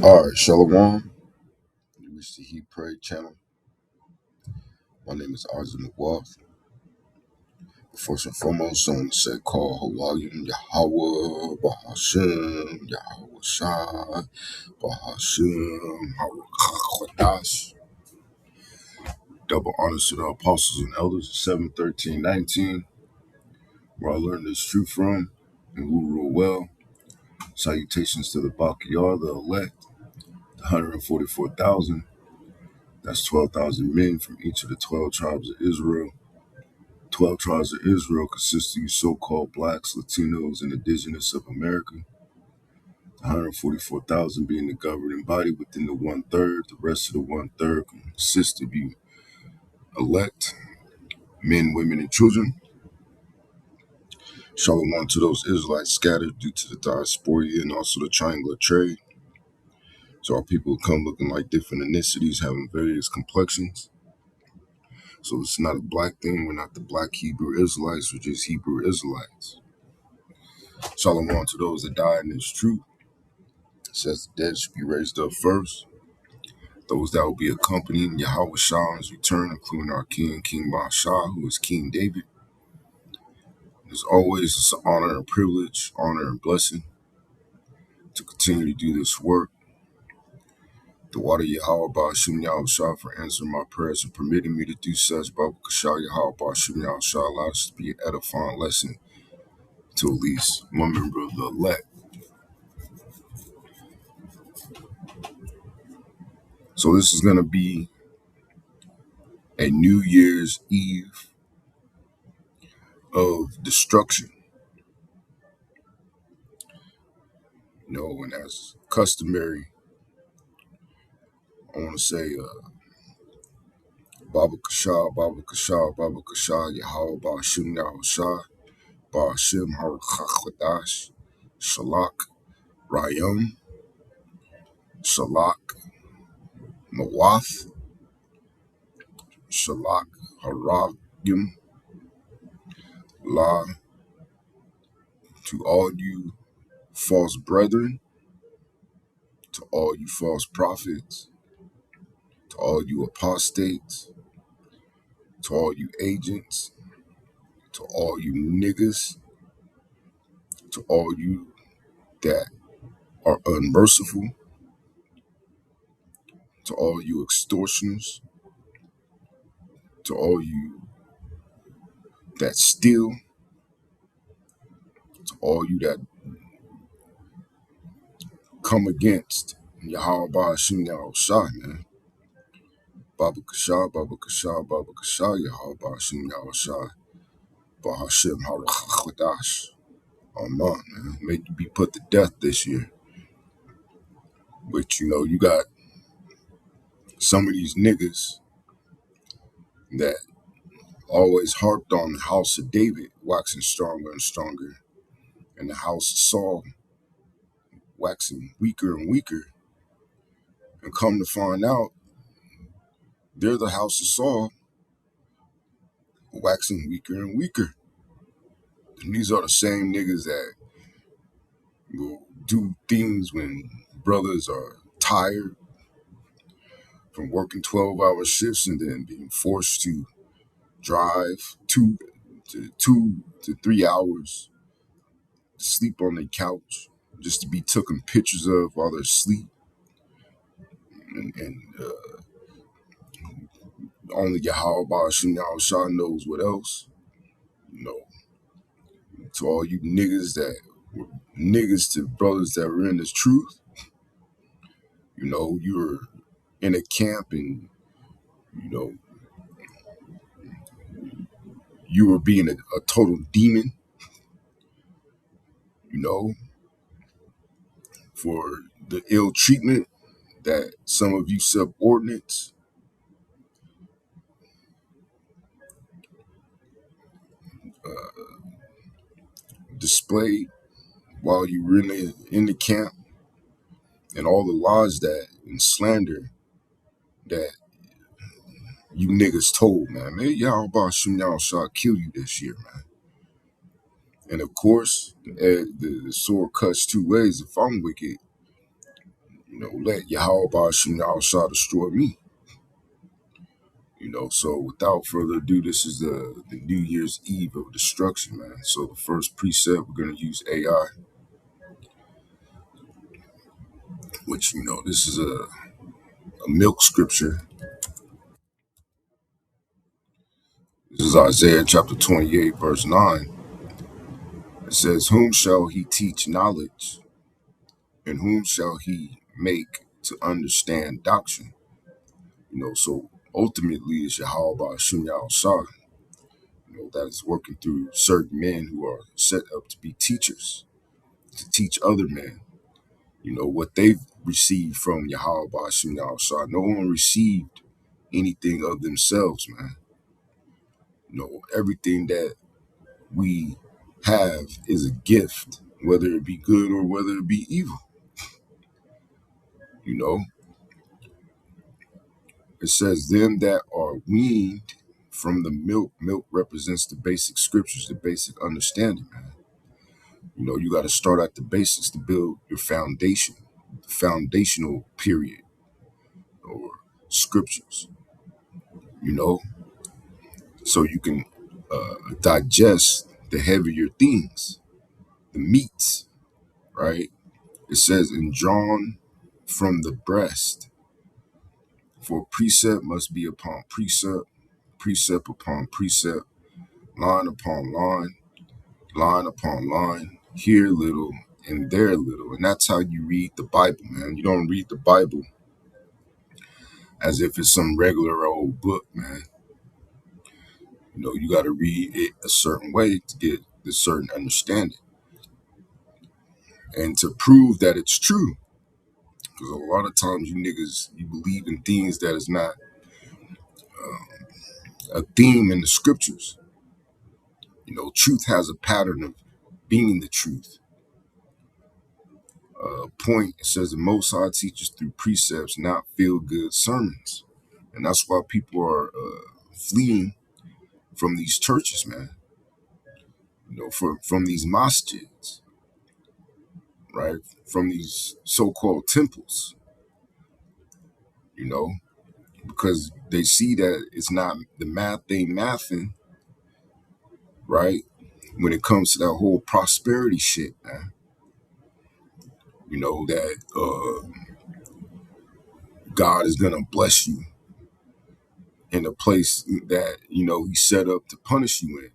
All right, Shalom. You reached the He Pray channel. My name is Arjun McWalth. First and foremost, I want to say, call Hawaiian Yahweh, Bahashim, Yahweh Shai, Bahashim, Hawakas. Double honors to the apostles and elders, 7:13:19, where I learned this truth from, and who rule well. Salutations to the Bakiyar, the elect, the 144,000. That's 12,000 men from each of the 12 tribes of Israel. 12 tribes of Israel consist of you so-called blacks, Latinos, and indigenous of America. 144,000 being the governing body within the one-third. The rest of the one-third consists of you elect, men, women, and children. Shalom to those Israelites scattered due to the diaspora and also the triangular trade. So our people come looking like different ethnicities, having various complexions. So it's not a black thing. We're not the black Hebrew Israelites. We're just Hebrew Israelites. Shalom to those that died in this truth. It says the dead should be raised up first. Those that will be accompanying Yahweh Shah on his return, including our King, King Mashah, who is King David. As always, it's an honor and privilege, honor and blessing to continue to do this work. The water Yahweh Ba'ashim Yahweh Shah for answering my prayers and permitting me to do such. Babu Kashah Yahweh Ba'ashim Yahweh Shah allows us to be an edifying lesson to at least one member of the elect. So this is going to be a New Year's Eve of destruction. You know, and as customary, I want to say, Baba Kashah, Baba Kashah, Baba Kashah, Yahweh Ba'ashim Yahweh Shah, Ba'ashim Harakhakwadash, Shalak Rayam, Shalak Mawath, Shalak Haragim, La, to all you false brethren, to all you false prophets, to all you apostates, to all you agents, to all you niggas, to all you that are unmerciful, to all you extortioners, to all you that steal, to all you that come against Yahweh Ba'ashim Yahweh Shai, man. Baba Kashah, Baba Kashah, Baba Kashah, Yahweh Ba'ashim Yahweh Shai, Ba'ashim Harakhakwadash. Amen, man. May you be put to death this year. But, you know, you got some of these niggas that always harped on the house of David waxing stronger and stronger, and the house of Saul waxing weaker and weaker. And come to find out, they're the house of Saul waxing weaker and weaker. And these are the same niggas that will do things when brothers are tired from working 12-hour shifts and then being forced to drive 2 to 3 hours to sleep on their couch just to be taken pictures of while they're asleep. And only Yahweh Ba'ashim Yahweh Shah knows what else. You know, to all you niggas that were niggas to brothers that were in this truth, you know, you were in a camp and, you know, you were being a total demon, you know, for the ill treatment that some of you subordinates displayed while you were in the camp, and all the lies that and slander that you niggas told, man. May Yahweh Ba'ashim Yahweh Shah kill you this year, man. And of course, the sword cuts two ways. If I'm wicked, Let Yahweh Bashim Shah destroy me. So without further ado, this is the New Year's Eve of destruction, man. So the first precept, we're going to use AI, which, this is a milk scripture. This is Isaiah chapter 28, verse 9. It says, "Whom shall he teach knowledge, and whom shall he make to understand doctrine?" So ultimately it's Yahweh Bashim Shah, that is working through certain men who are set up to be teachers, to teach other men, what they've received from Yahweh Bashim Shah. No one received anything of themselves, man. Everything that we have is a gift, whether it be good or whether it be evil. You know, it says, "Them that are weaned from the milk." Milk represents the basic scriptures, the basic understanding, man. You got to start at the basics to build your foundation, the foundational period or scriptures, you know, so you can digest the heavier things, the meats, right? It says, "And drawn from the breast, for precept must be upon precept, precept upon precept, line upon line, line upon line, here little and there little." And that's how you read the Bible, man. You don't read the Bible as if it's some regular old book, man. You got to read it a certain way to get the certain understanding and to prove that it's true. Because a lot of times you niggas, you believe in things that is not a theme in the scriptures. Truth has a pattern of being the truth. Point, it says the Most High teaches through precepts, not feel-good sermons. And that's why people are fleeing from these churches, man. From these masjids, right? From these so-called temples, because they see that it's not the math they mathing, right? When it comes to that whole prosperity shit, man. That God is gonna bless you in a place that, he set up to punish you in.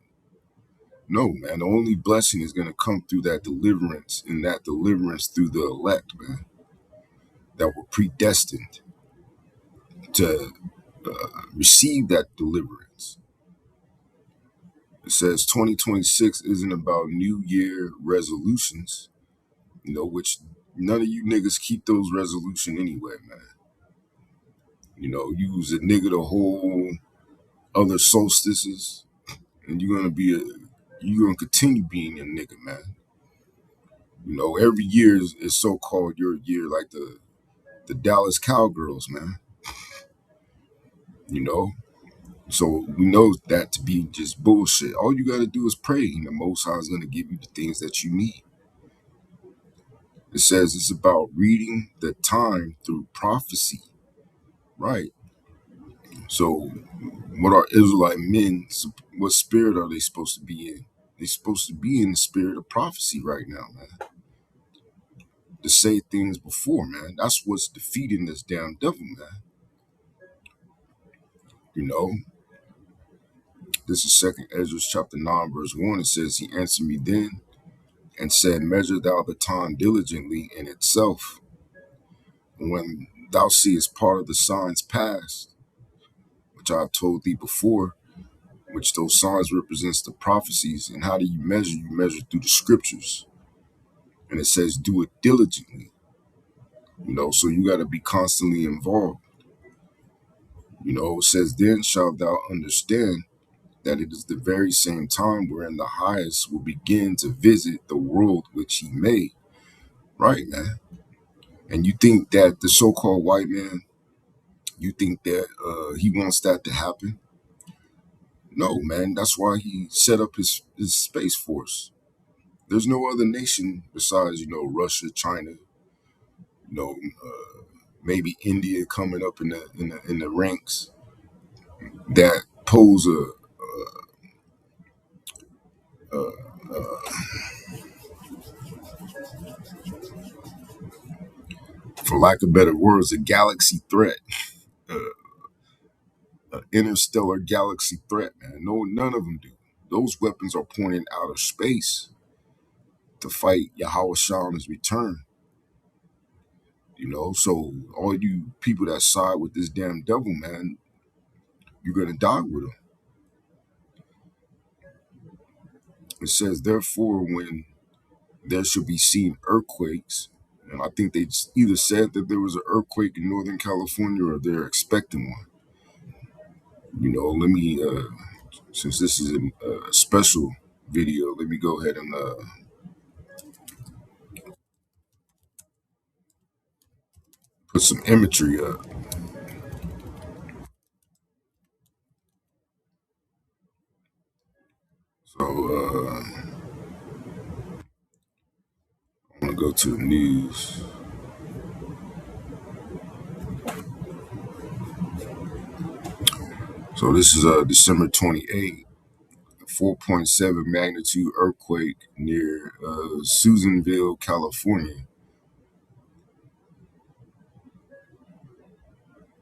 No, man, the only blessing is gonna come through that deliverance, and that deliverance through the elect, man, that were predestined to receive that deliverance. It says 2026 isn't about New Year resolutions, which none of you niggas keep those resolutions anyway, man. You was a nigga the whole other solstices, and you're gonna continue being a nigga, man. Every year is so-called your year, like the Dallas Cowgirls, man. You know, so we know that to be just bullshit. All you gotta do is pray, and the Most High is gonna give you the things that you need. It says it's about reading the time through prophecy, right? So, what are Israelite men? What spirit are they supposed to be in? They're supposed to be in the spirit of prophecy right now, man. To say things before, man. That's what's defeating this damn devil, man. You know, this is Second Ezra chapter 9, verse 1. It says, "He answered me then and said, Measure thou the time diligently in itself. And when thou seest part of the signs past, which I have told thee before, which those signs represents the prophecies. And how do you measure? You measure through the scriptures. And it says, do it diligently. So you got to be constantly involved. It says, then shalt thou understand that it is the very same time wherein the highest will begin to visit the world which he made. Right, man. And you think that the so-called white man, you think that he wants that to happen? No, man. That's why he set up his space force. There's no other nation besides, Russia, China, You know, maybe India coming up in the ranks that pose for lack of better words, a galaxy threat, an interstellar galaxy threat. Man, no, none of them do. Those weapons are pointed out of space to fight Yahweh Shah on his return. You know, so all you people that side with this damn devil, man, you're gonna die with him. It says, therefore, when there should be seen earthquakes, and I think they either said that there was an earthquake in Northern California or they're expecting one. You know, let me, since this is a special video, let me go ahead and put some imagery up. So I'm gonna go to the news. So this is December 28th. 4.7 magnitude earthquake near Susanville, California,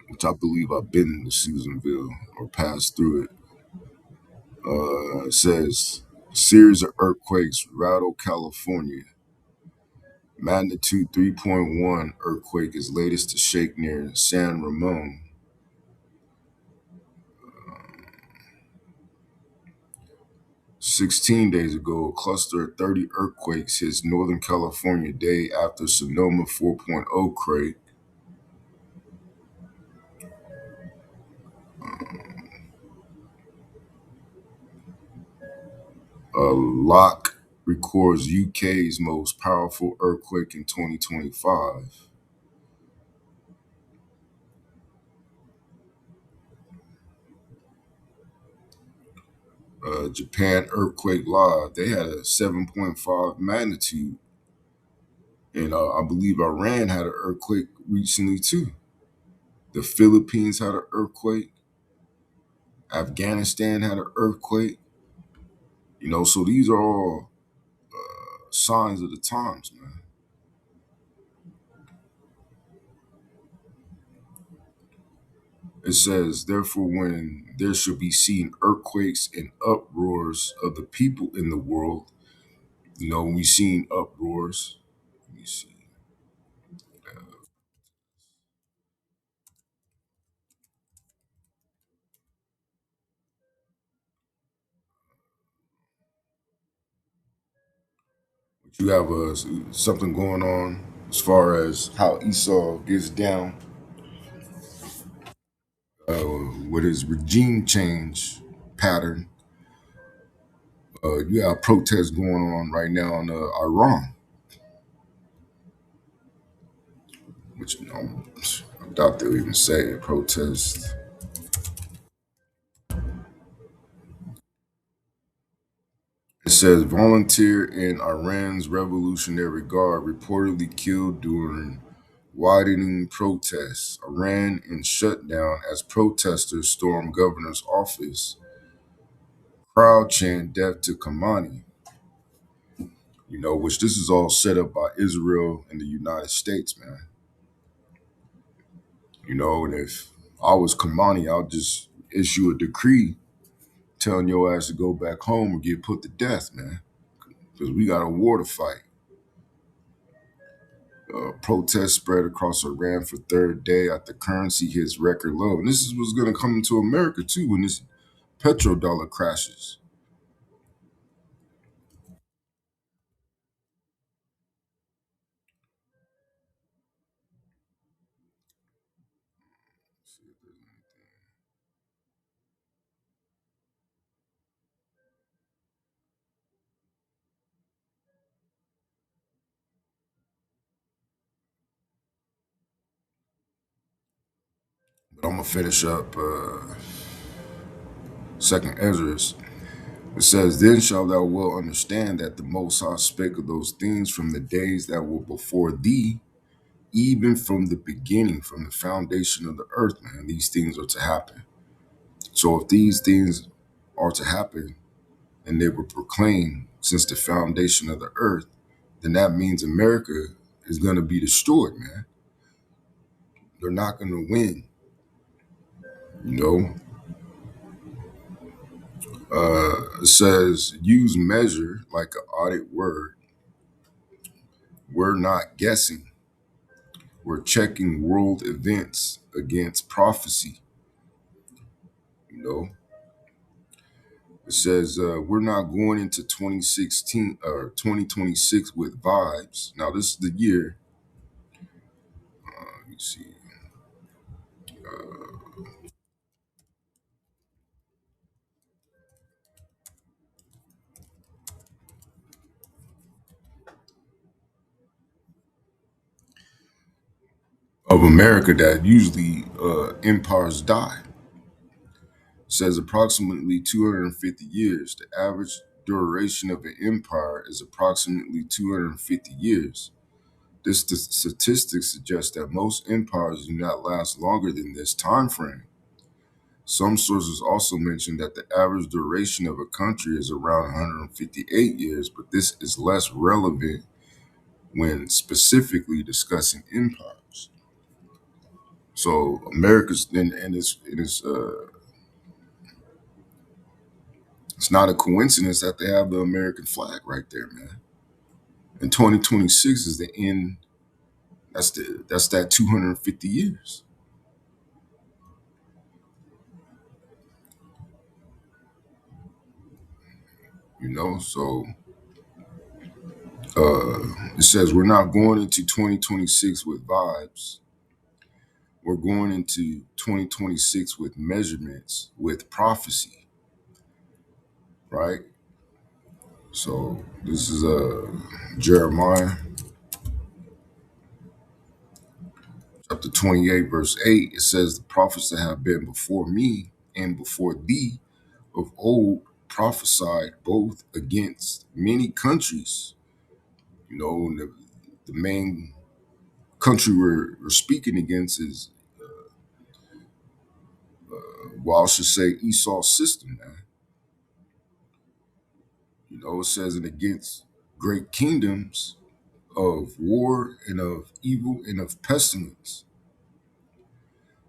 which I believe I've been to Susanville or passed through it. It says series of earthquakes rattle California. Magnitude 3.1 earthquake is latest to shake near San Ramon. 16 days ago, a cluster of 30 earthquakes hits Northern California day after Sonoma 4.0 quake. Lock records UK's most powerful earthquake in 2025. Japan earthquake live. They had a 7.5 magnitude, and I believe Iran had an earthquake recently too. The Philippines had an earthquake. Afghanistan had an earthquake. You know, so these are all signs of the times, man. It says, therefore, when there shall be seen earthquakes and uproars of the people in the world, you know, we've seen uproars. Let me see. But you have something going on as far as how Esau gets down with his regime change pattern. You have protests going on right now in Iran, which I doubt they'll even say it, protest. It says volunteer in Iran's Revolutionary Guard reportedly killed during widening protests. Iran in shutdown as protesters storm governor's office. Crowd chant death to Khamenei. You know, which this is all set up by Israel and the United States, man. You know, and if I was Khamenei, I'll just issue a decree telling your ass to go back home or get put to death, man. Because we got a war to fight. Protests spread across Iran for third day after currency hits record low. And this is what's going to come into America too when this petrodollar crashes. But I'm going to finish up Second Ezra. It says, then shalt thou well understand that the Most High spake of those things from the days that were before thee, even from the beginning, from the foundation of the earth, man, these things are to happen. So if these things are to happen and they were proclaimed since the foundation of the earth, then that means America is going to be destroyed, man. They're not going to win. You know, it says use measure like an audit word. We're not guessing. We're checking world events against prophecy. You know, it says we're not going into 2016 or 2026 with vibes. Now this is the year. Let me see. Of America that usually empires die. It says approximately 250 years. The average duration of an empire is approximately 250 years. This statistic suggests that most empires do not last longer than this time frame. Some sources also mention that the average duration of a country is around 158 years, but this is less relevant when specifically discussing empires. So America's and it's not a coincidence that they have the American flag right there, man. And 2026 is the end. That's that 250 years. You know, so it says we're not going into 2026 with vibes. We're going into 2026 with measurements, with prophecy, right? So this is Jeremiah chapter 28, verse 8. It says, the prophets that have been before me and before thee of old prophesied both against many countries. You know, the main country we're speaking against is, well, I should say Esau's system, man. You know, it says it against great kingdoms of war and of evil and of pestilence.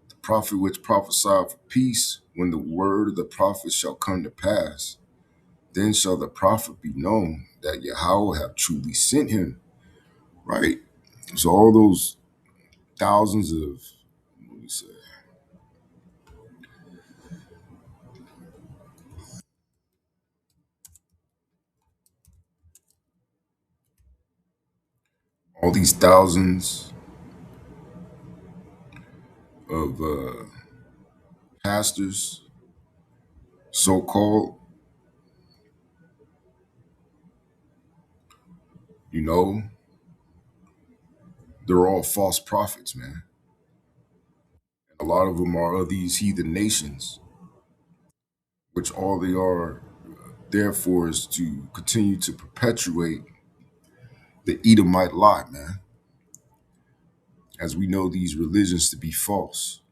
The prophet which prophesied for peace, when the word of the prophet shall come to pass, then shall the prophet be known that Yahweh have truly sent him. Right? So all those thousands of, what do you say, all these thousands of pastors, so-called, you know, they're all false prophets, man. A lot of them are of these heathen nations, which all they are therefore is to continue to perpetuate the Edomite lie, man. As we know these religions to be false,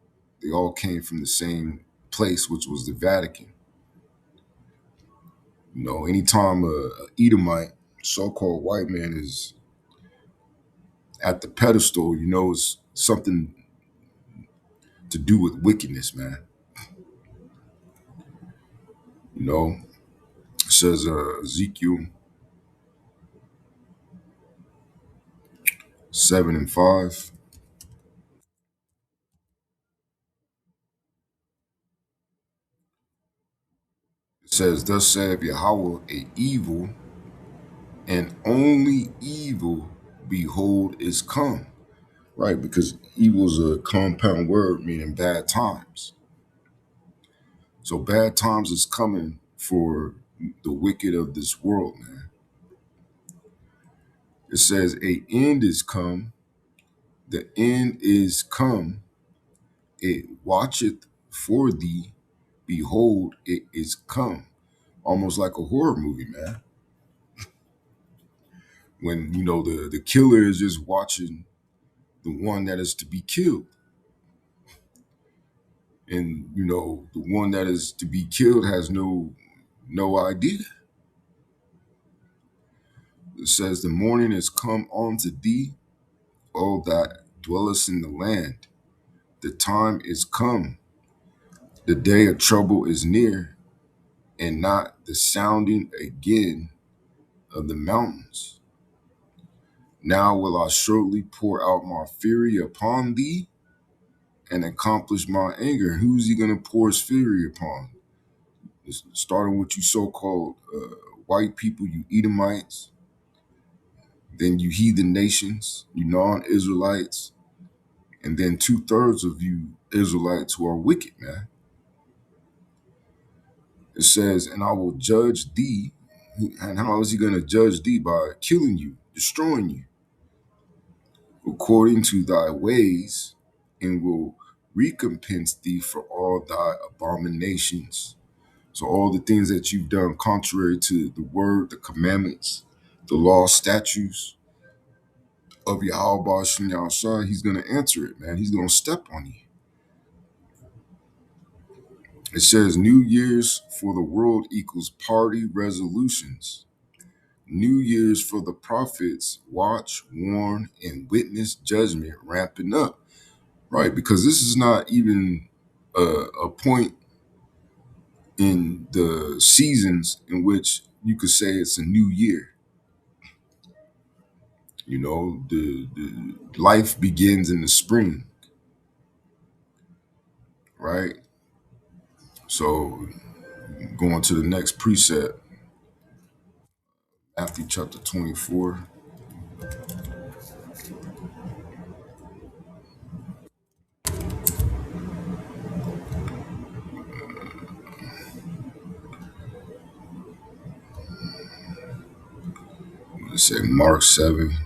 they all came from the same place, which was the Vatican. You know, anytime a Edomite, so-called white man, is at the pedestal, you know, it's something to do with wickedness, man. You know, it says Ezekiel 7:5. It says, thus saith Yahweh, a evil and only evil, behold, is come. Right, because evil is a compound word meaning bad times. So bad times is coming for the wicked of this world, man. It says, a end is come, the end is come, it watcheth for thee, behold, it is come. Almost like a horror movie, man. When, you know, the killer is just watching the one that is to be killed. And the one that is to be killed has no idea. It says, the morning is come unto thee, O that dwellest in the land. The time is come, the day of trouble is near, and not the sounding again of the mountains. Now will I shortly pour out my fury upon thee and accomplish my anger. Who's he going to pour his fury upon? It's starting with you so-called white people, you Edomites, then you heathen nations, you non-Israelites, and then 2/3 of you Israelites who are wicked, man. It says, and I will judge thee. And how is he going to judge thee? By killing you, destroying you, according to thy ways, and will recompense thee for all thy abominations. So all the things that you've done contrary to the word, the commandments, the law, statutes of Yahweh Shem Yahushua, he's going to answer it, man. He's going to step on you. It says New Year's for the world equals party resolutions. New Year's for the prophets, watch, warn, and witness judgment ramping up. Right, because this is not even a point in the seasons in which you could say it's a new year. The life begins in the spring, right? So going to the next precept, Matthew chapter 24. Let's say Mark 7.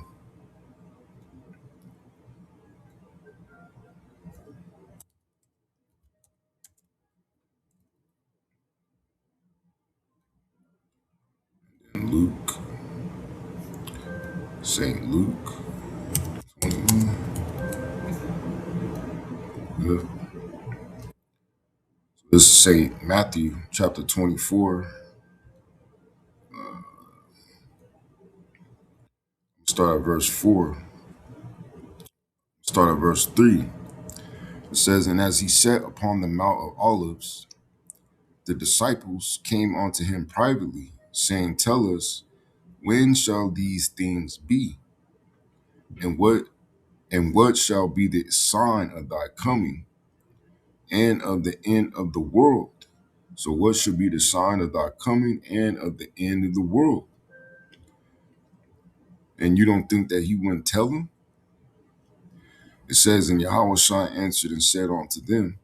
And Luke, St. Luke 21. Good. This is St. Matthew chapter 24. Start at verse 4. Start at verse 3. It says, and as he sat upon the Mount of Olives, the disciples came unto him privately, saying, tell us, when shall these things be? And what shall be the sign of thy coming and of the end of the world? So what should be the sign of thy coming and of the end of the world? And you don't think that he wouldn't tell them? It says, and Yahushua answered and said unto them.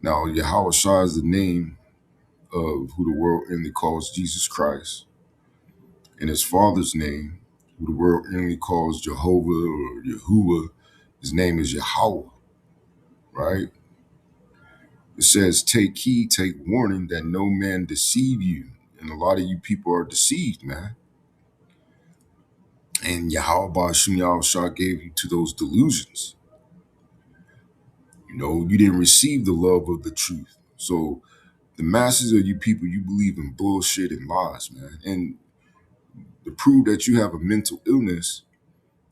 Now Yahushua is the name of who the world inly calls Jesus Christ. And his father's name, who the world inly calls Jehovah or Yahuwah, his name is Yahweh, right? It says, take heed, take warning that no man deceive you. And a lot of you people are deceived, man. And Yahweh Shem Yahushua gave you to those delusions. You didn't receive the love of the truth. So the masses of you people, you believe in bullshit and lies, man. And to prove that you have a mental illness,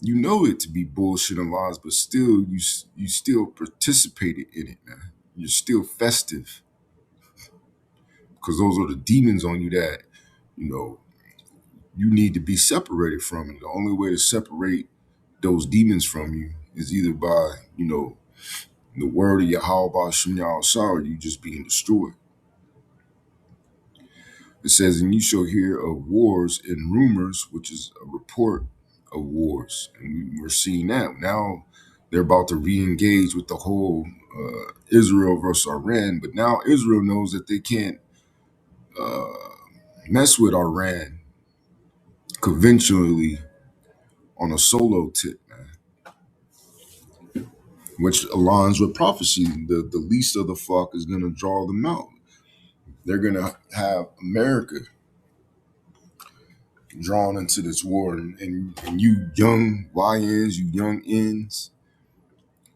you know it to be bullshit and lies, but still, you still participated in it, man. You're still festive because those are the demons on you that, you need to be separated from. And the only way to separate those demons from you is either by, the word of Yahweh Shem Yahushua, or you just being destroyed. It says, and you shall hear of wars and rumors, which is a report of wars. And we're seeing that. Now they're about to re-engage with the whole Israel versus Iran. But now Israel knows that they can't mess with Iran conventionally on a solo tip, man, which aligns with prophecy. The least of the flock is going to draw them out. They're going to have America drawn into this war, and you young YNs, you young Ns,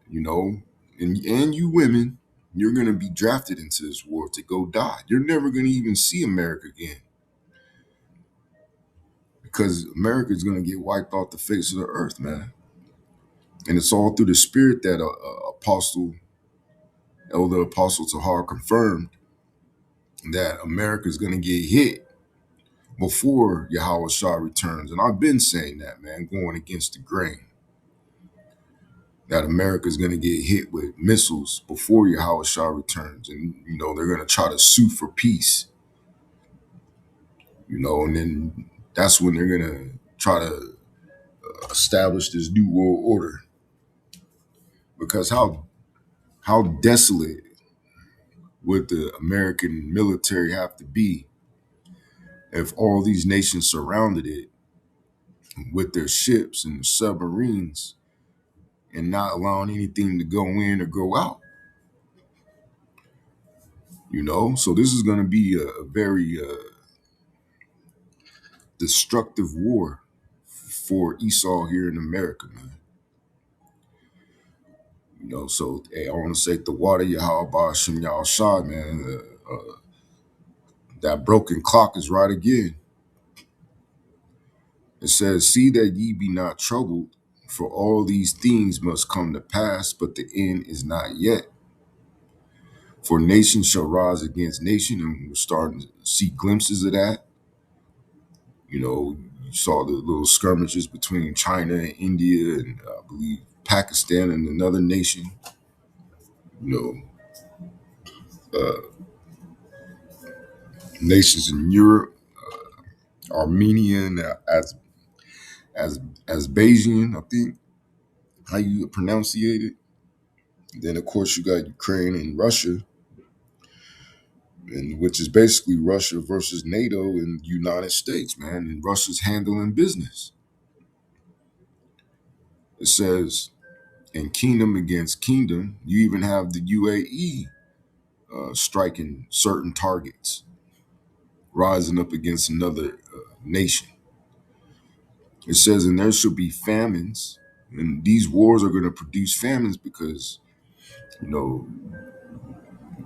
you know, and you women, you're going to be drafted into this war to go die. You're never going to even see America again because America is going to get wiped off the face of the earth, man. And it's all through the spirit that Elder Apostle Tahar confirmed that America is going to get hit before Yahweh Shah returns. And I've been saying that, man, going against the grain, that America is going to get hit with missiles before Yahweh Shah returns. And, they're going to try to sue for peace, and then that's when they're going to try to establish this new world order. Because how desolate would the American military have to be if all these nations surrounded it with their ships and submarines and not allowing anything to go in or go out? So this is going to be a very destructive war for Esau here in America, man. So hey, I want to say the water Yahweh Ba'ashem Yahshua, man. That broken clock is right again. It says, "See that ye be not troubled, for all these things must come to pass, but the end is not yet. For nation shall rise against nation," and we're starting to see glimpses of that. You saw the little skirmishes between China and India, and I believe Pakistan and another nation. Nations in Europe, Armenia, and as Beijing, I think how you pronunciate it. Then of course you got Ukraine and Russia, and which is basically Russia versus NATO and United States, man. And Russia's handling business. It says, in kingdom against kingdom, you even have the UAE striking certain targets, rising up against another nation. It says, and there shall be famines, and these wars are going to produce famines because, you know,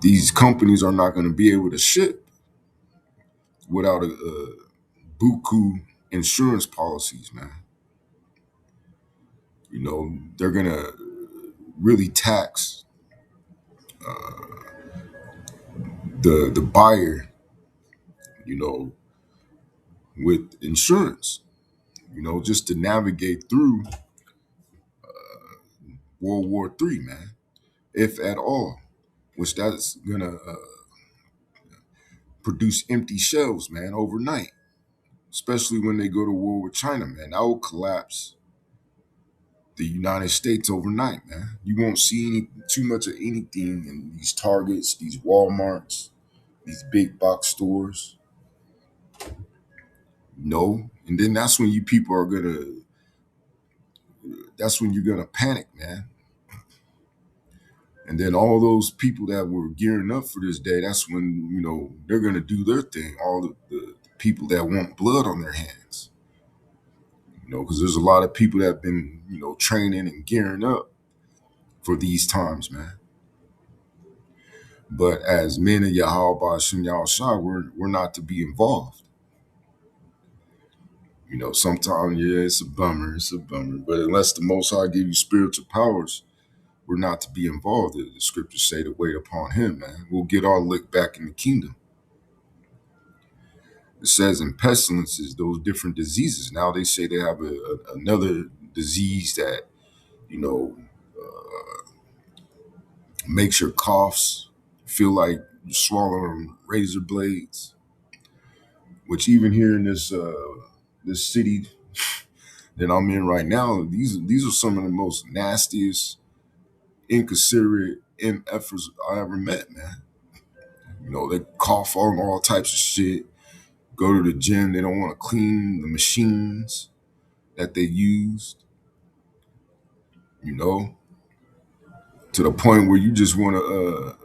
these companies are not going to be able to ship without a buku insurance policies, man. They're going to really tax the buyer, you know, with insurance, just to navigate through World War III, man, if at all, which that's gonna produce empty shelves, man, overnight. Especially when they go to war with China, man, that will collapse the United States overnight, man. You won't see too much of anything in these Targets, these WalMarts, these big box stores. No, and then that's when that's when you're gonna panic, man. And then all those people that were gearing up for this day, that's when, they're going to do their thing. All the people that want blood on their hands, because there's a lot of people that have been, training and gearing up for these times, man. But as men of Yahweh Ba'ashem Yahushua, we're not to be involved. Sometimes, yeah, it's a bummer. It's a bummer. But unless the Most High give you spiritual powers, we're not to be involved. The scriptures say to wait upon him, man. We'll get our lick back in the kingdom. It says in pestilences, those different diseases. Now they say they have another disease that, you know, makes your coughs feel like you're swallowing razor blades, which even here in this city that I'm in right now, these are some of the most nastiest, inconsiderate MFers I ever met, man. They cough on all types of shit, go to the gym, they don't want to clean the machines that they used, to the point where you just want to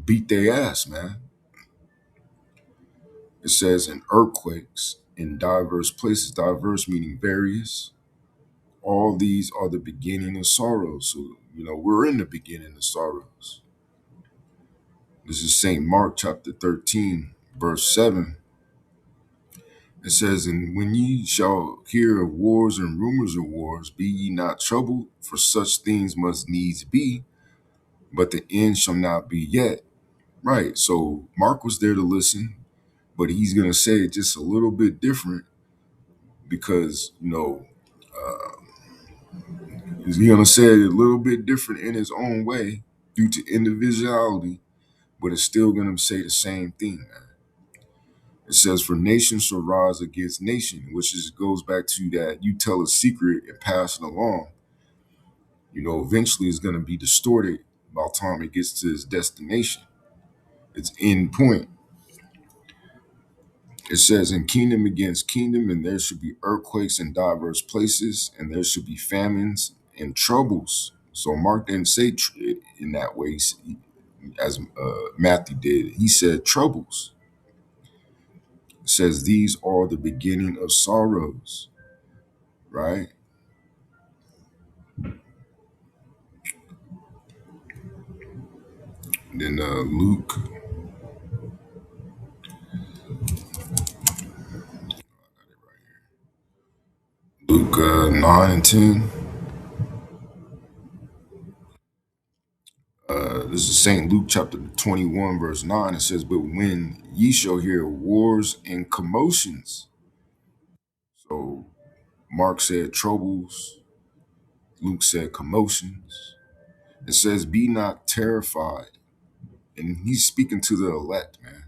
beat their ass, man. It says in earthquakes in diverse places, diverse meaning various. All these are the beginning of sorrows. So we're in the beginning of sorrows. This is St. Mark chapter 13, verse 7. It says, "And when ye shall hear of wars and rumors of wars, be ye not troubled, for such things must needs be, but the end shall not be yet." Right. So Mark was there to listen, but he's going to say it just a little bit different because, he's going to say it a little bit different in his own way due to individuality, but it's still going to say the same thing, man. It says, "For nation shall rise against nation," which goes back to that you tell a secret and pass it along. Eventually it's going to be distorted by the time it gets to its destination, its end point. It says, "In kingdom against kingdom, and there should be earthquakes in diverse places, and there should be famines and troubles." So Mark didn't say it in that way, as Matthew did. He said troubles. It says, "These are the beginning of sorrows," right? Then Luke 9 and 10. This is St. Luke chapter 21, verse 9. It says, "But when ye shall hear wars and commotions." So Mark said troubles, Luke said commotions. It says, "Be not terrified." And he's speaking to the elect, man.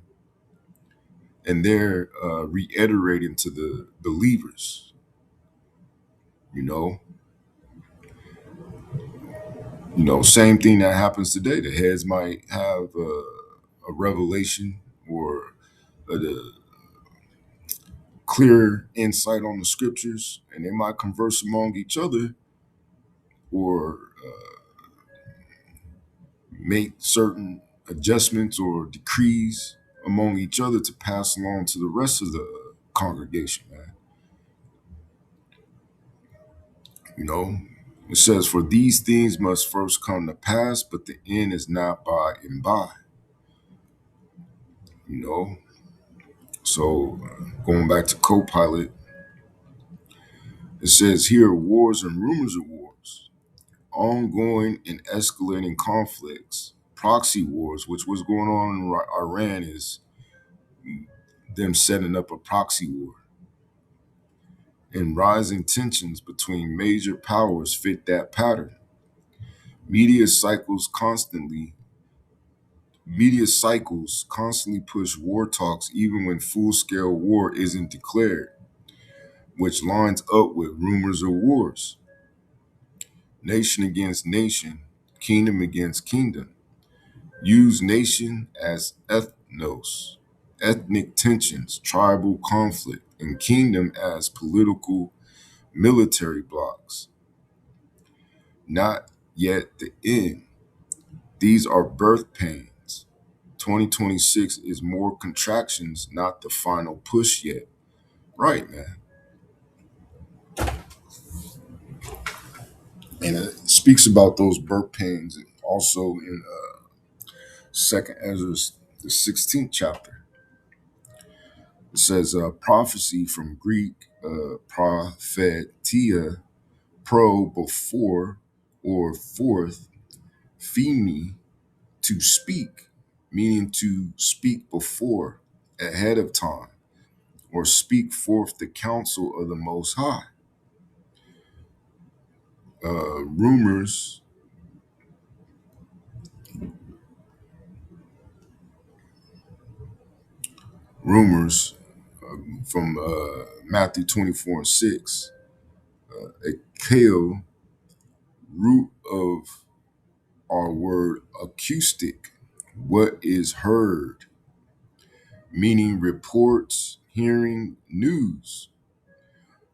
And they're reiterating to the believers, you know. Same thing that happens today. The heads might have a revelation or a clear insight on the scriptures, and they might converse among each other or make certain adjustments or decrees among each other to pass along to the rest of the congregation, man. You know, it says, "For these things must first come to pass, but the end is not by and by." You know, so going back to Copilot, it says here, "Wars and rumors of wars, ongoing and escalating conflicts, proxy wars," which was going on in Iran is them setting up a proxy war, "and rising tensions between major powers fit that pattern. Media cycles constantly Media cycles constantly push war talks even when full-scale war isn't declared, which lines up with rumors of wars. Nation against nation, kingdom against kingdom. Use nation as ethnos, ethnic tensions, tribal conflict, and kingdom as political military blocs. Not yet the end. These are birth pains. 2026 is more contractions, not the final push yet." Right, man. And it speaks about those birth pains also in Second Ezra, the 16th chapter. It says, "Prophecy," from Greek prophetia, before or forth, phemi, to speak, meaning to speak before, ahead of time, or speak forth the counsel of the Most High. Rumors, rumors from Matthew 24 and 6. A kale, root of our word acoustic, what is heard, meaning reports, hearing, news.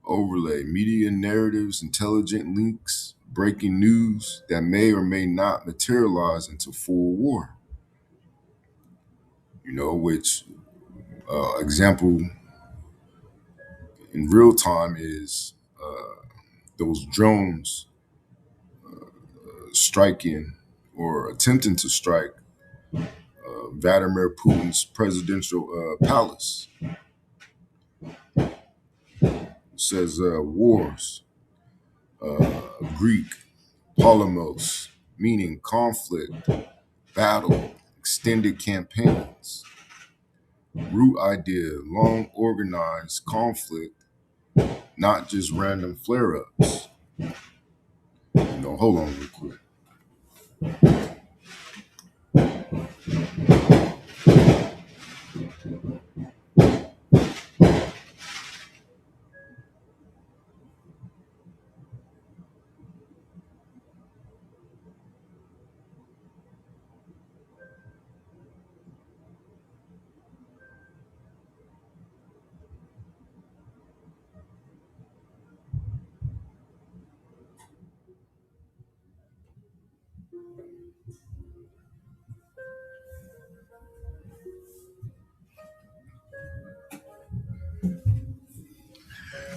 Overlay, media narratives, intelligent links, breaking news that may or may not materialize into full war. Which example in real time is those drones striking or attempting to strike Vladimir Putin's presidential palace. It says wars, Greek, polemos, meaning conflict, battle, extended campaigns. Root idea, long organized conflict, not just random flare-ups. Hold on real quick.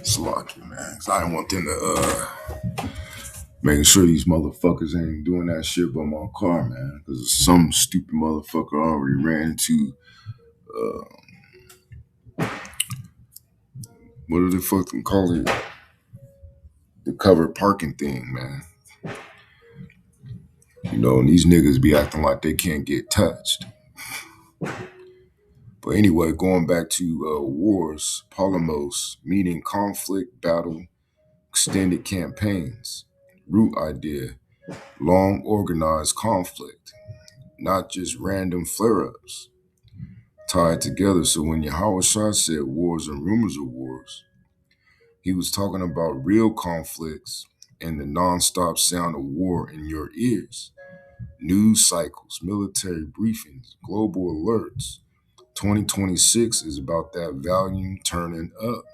Slocky, man. 'Cause I didn't want them to making sure these motherfuckers ain't doing that shit by my car, man. Because some stupid motherfucker already ran into what do they fucking call it? The covered parking thing, man. And these niggas be acting like they can't get touched. But anyway, going back to wars, polemos, meaning conflict, battle, extended campaigns. Root idea, long organized conflict, not just random flare-ups. Tied together. So when Yahweh Shah said wars and rumors of wars, he was talking about real conflicts and the nonstop sound of war in your ears. News cycles, military briefings, global alerts. 2026 is about that volume turning up.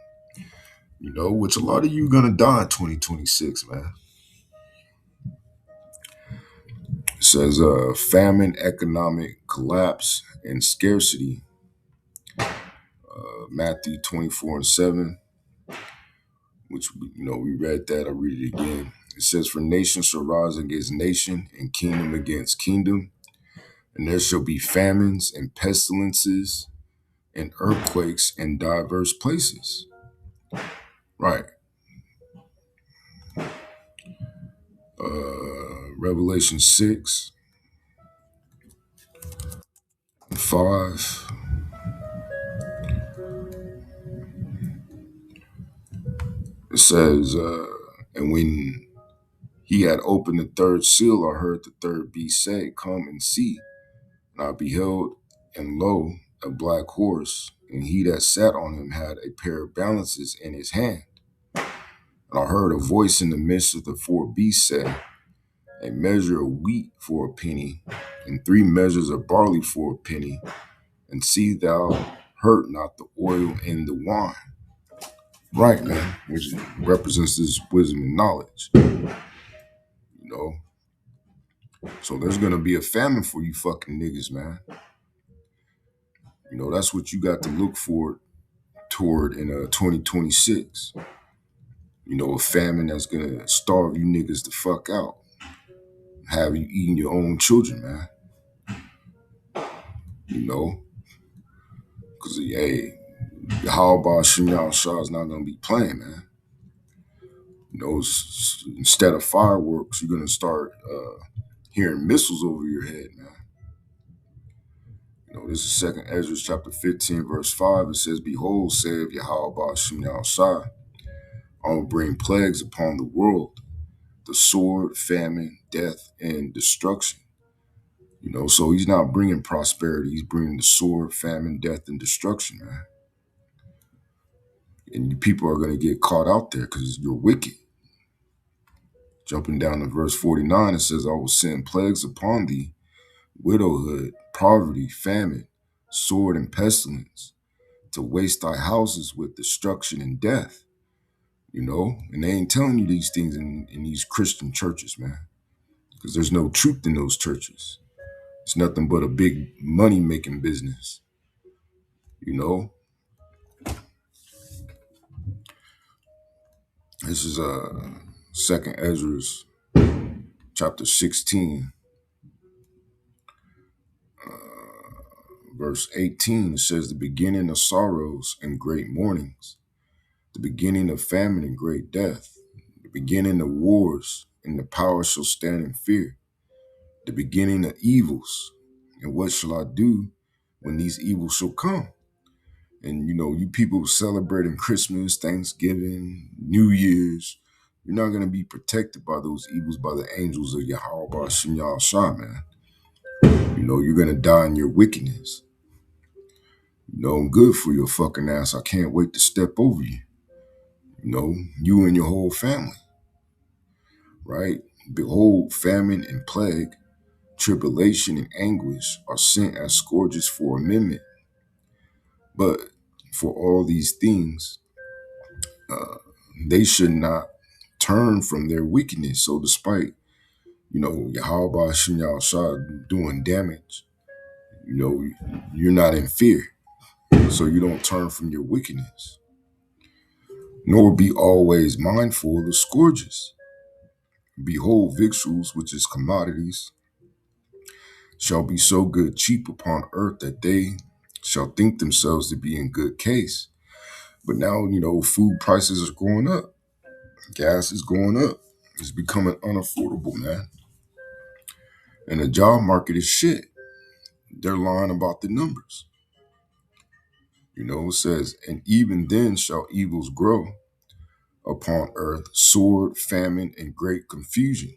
Which a lot of you gonna die in 2026, man. It says famine, economic collapse, and scarcity. Matthew 24:7, which we read that. I read it again. It says, "For nation shall rise against nation, and kingdom against kingdom, and there shall be famines and pestilences and earthquakes in diverse places." Right. Revelation 6:5. It says, and when he had opened the third seal, I heard the third beast say, "Come and see." And I beheld, and lo, a black horse, and he that sat on him had a pair of balances in his hand. And I heard a voice in the midst of the four beasts say, "A measure of wheat for a penny, and 3 measures of barley for a penny, and see thou hurt not the oil in the wine." Right, man, which represents this wisdom and knowledge. So there's going to be a famine for you fucking niggas, man. That's what you got to look forward toward in 2026. A famine that's going to starve you niggas the fuck out. Have you eating your own children, man. Because, hey, how about Shimon Shah is not going to be playing, man. Instead of fireworks, you're going to start hearing missiles over your head, man. This is 2 Ezra chapter 15, verse 5. It says, "Behold, saith Yahweh Shimon Shah, I will bring plagues upon the world, the sword, famine, death, and destruction." So he's not bringing prosperity. He's bringing the sword, famine, death, and destruction, man. And people are going to get caught out there because you're wicked. Jumping down to verse 49, it says, "I will send plagues upon thee, widowhood, poverty, famine, sword, and pestilence, to waste thy houses with destruction and death." And they ain't telling you these things in these Christian churches, man, because there's no truth in those churches. It's nothing but a big money-making business, This is 2 Ezra chapter 16, verse 18, it says, the beginning of sorrows and great mournings, the beginning of famine and great death, the beginning of wars, and the power shall stand in fear, the beginning of evils. And what shall I do when these evils shall come? And you people celebrating Christmas, Thanksgiving, New Year's, you're not going to be protected by those evils by the angels of Yahweh Bashim Yahshua, man. You're going to die in your wickedness. I'm good for your fucking ass. I can't wait to step over you. You and your whole family, right? Behold, famine and plague, tribulation and anguish are sent as scourges for a minute. But for all these things, they should not turn from their wickedness. So despite, Yahweh Shem Yahshua doing damage, you're not in fear. So you don't turn from your wickedness. Nor be always mindful of the scourges. Behold, victuals, which is commodities, shall be so good cheap upon earth that they shall think themselves to be in good case. But now, food prices are going up. Gas is going up. It's becoming unaffordable, man. And the job market is shit. They're lying about the numbers. It says, and even then shall evils grow upon earth, sword, famine, and great confusion.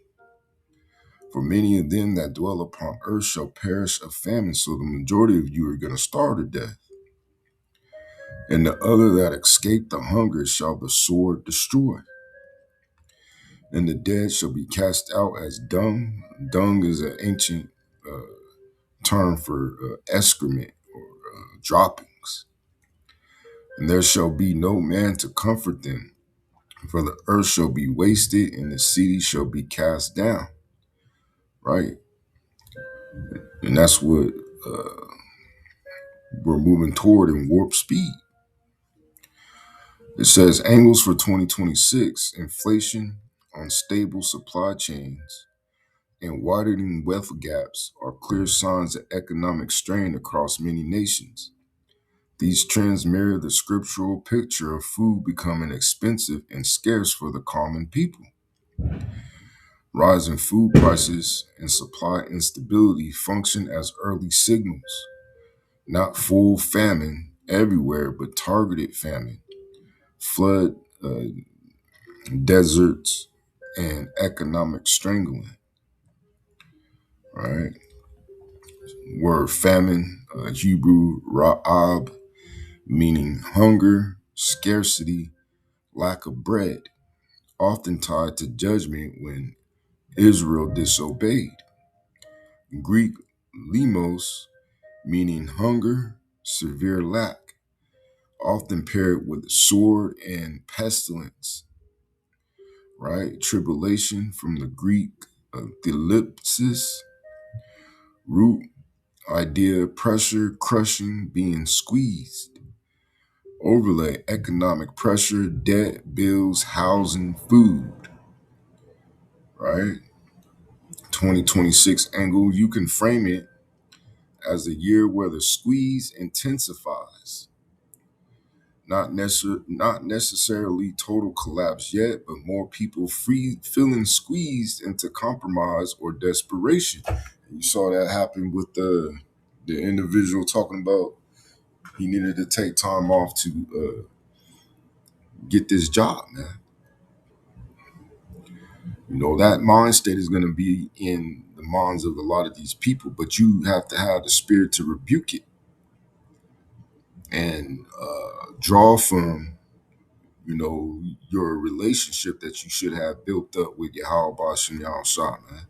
For many of them that dwell upon earth shall perish of famine. So the majority of you are going to starve to death. And the other that escape the hunger shall the sword destroy. And the dead shall be cast out as dung. Dung is an ancient term for excrement or droppings. And there shall be no man to comfort them, for the earth shall be wasted and the city shall be cast down. Right? And that's what we're moving toward in warp speed. It says angles for 2026, inflation, unstable supply chains, and widening wealth gaps are clear signs of economic strain across many nations. These trends mirror the scriptural picture of food becoming expensive and scarce for the common people. Rising food prices and supply instability function as early signals, not full famine everywhere, but targeted famine, flood, deserts, and economic strangling. Right? Word famine, Hebrew ra'ab, meaning hunger, scarcity, lack of bread, often tied to judgment when Israel disobeyed. Greek limos, meaning hunger, severe lack, often paired with sword and pestilence. Right? Tribulation, from the Greek thlipsis, root, idea, pressure, crushing, being squeezed. Overlay, economic pressure, debt, bills, housing, food. Right? 2026 angle, you can frame it as a year where the squeeze intensifies. Not necessarily total collapse yet, but more people feeling squeezed into compromise or desperation. You saw that happen with the individual talking about he needed to take time off to get this job, man. That mind state is going to be in the minds of a lot of these people, but you have to have the spirit to rebuke it and draw from, your relationship that you should have built up with Yahweh Bashim Yahushua, man.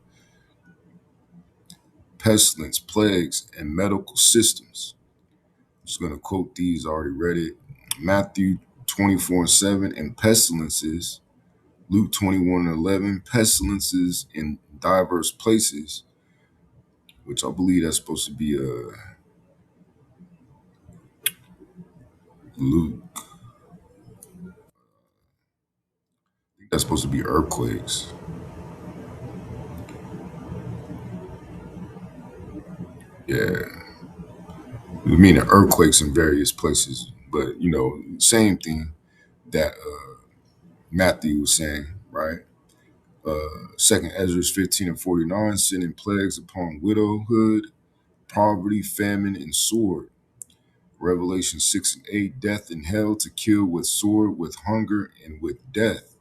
Pestilence, plagues, and medical systems. I'm just going to quote these, I already read it. Matthew 24:7, and pestilences. Luke 21:11, pestilences in diverse places, which I believe that's supposed to be Luke. I think that's supposed to be earthquakes. Yeah, meaning earthquakes in various places, but same thing that Matthew was saying, right? Second Ezra 15:49, sending plagues upon widowhood, poverty, famine, and sword. Revelation 6:8, death and hell to kill with sword, with hunger, and with death.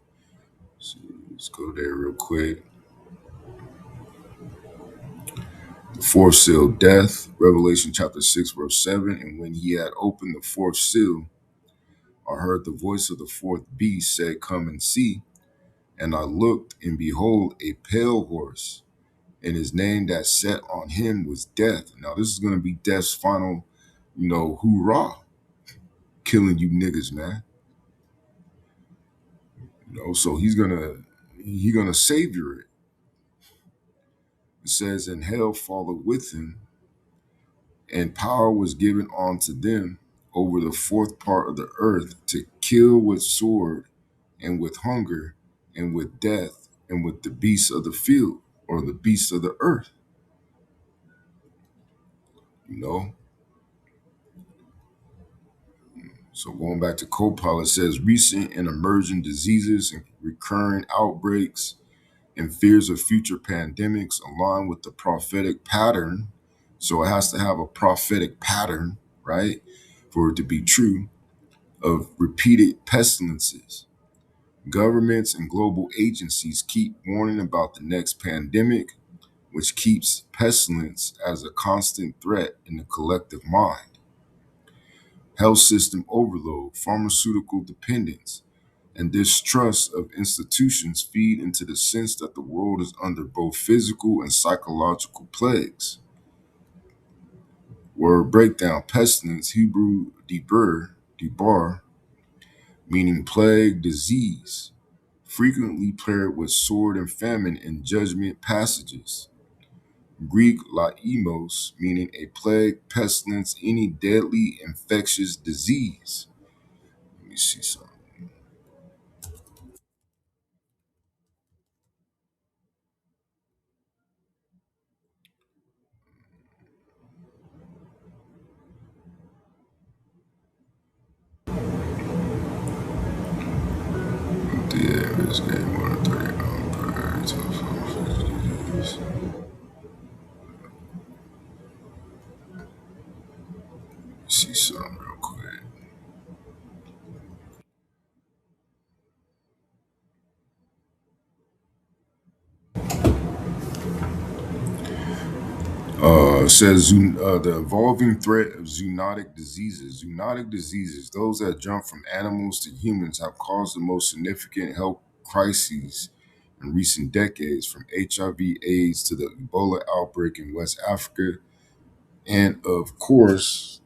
So let's go there real quick. The fourth seal, death. Revelation chapter 6, verse 7. And when he had opened the fourth seal, I heard the voice of the fourth beast say, come and see. And I looked, and behold, a pale horse, and his name that sat on him was Death. Now, this is going to be Death's final, hoorah, killing you niggas, man. So he gonna savior it. It says, and hell followed with him, and power was given unto them over the fourth part of the earth to kill with sword, and with hunger, and with death, and with the beasts of the field, or the beasts of the earth. You know, so going back to Copilot, says recent and emerging diseases and recurring outbreaks and fears of future pandemics align with the prophetic pattern. So it has to have a prophetic pattern, right, for it to be true, of repeated pestilences. Governments and global agencies keep warning about the next pandemic, which keeps pestilence as a constant threat in the collective mind. Health system overload, pharmaceutical dependence, and distrust of institutions feed into the sense that the world is under both physical and psychological plagues. Word breakdown, pestilence, Hebrew debar, meaning plague, disease, frequently paired with sword and famine in judgment passages. Greek laimos, meaning a plague, pestilence, any deadly infectious disease. Let me see something. The average game 130 per 12 see something real quick. It says the evolving threat of zoonotic diseases. Zoonotic diseases, those that jump from animals to humans, have caused the most significant health crises in recent decades, from HIV/AIDS to the Ebola outbreak in West Africa, and of course,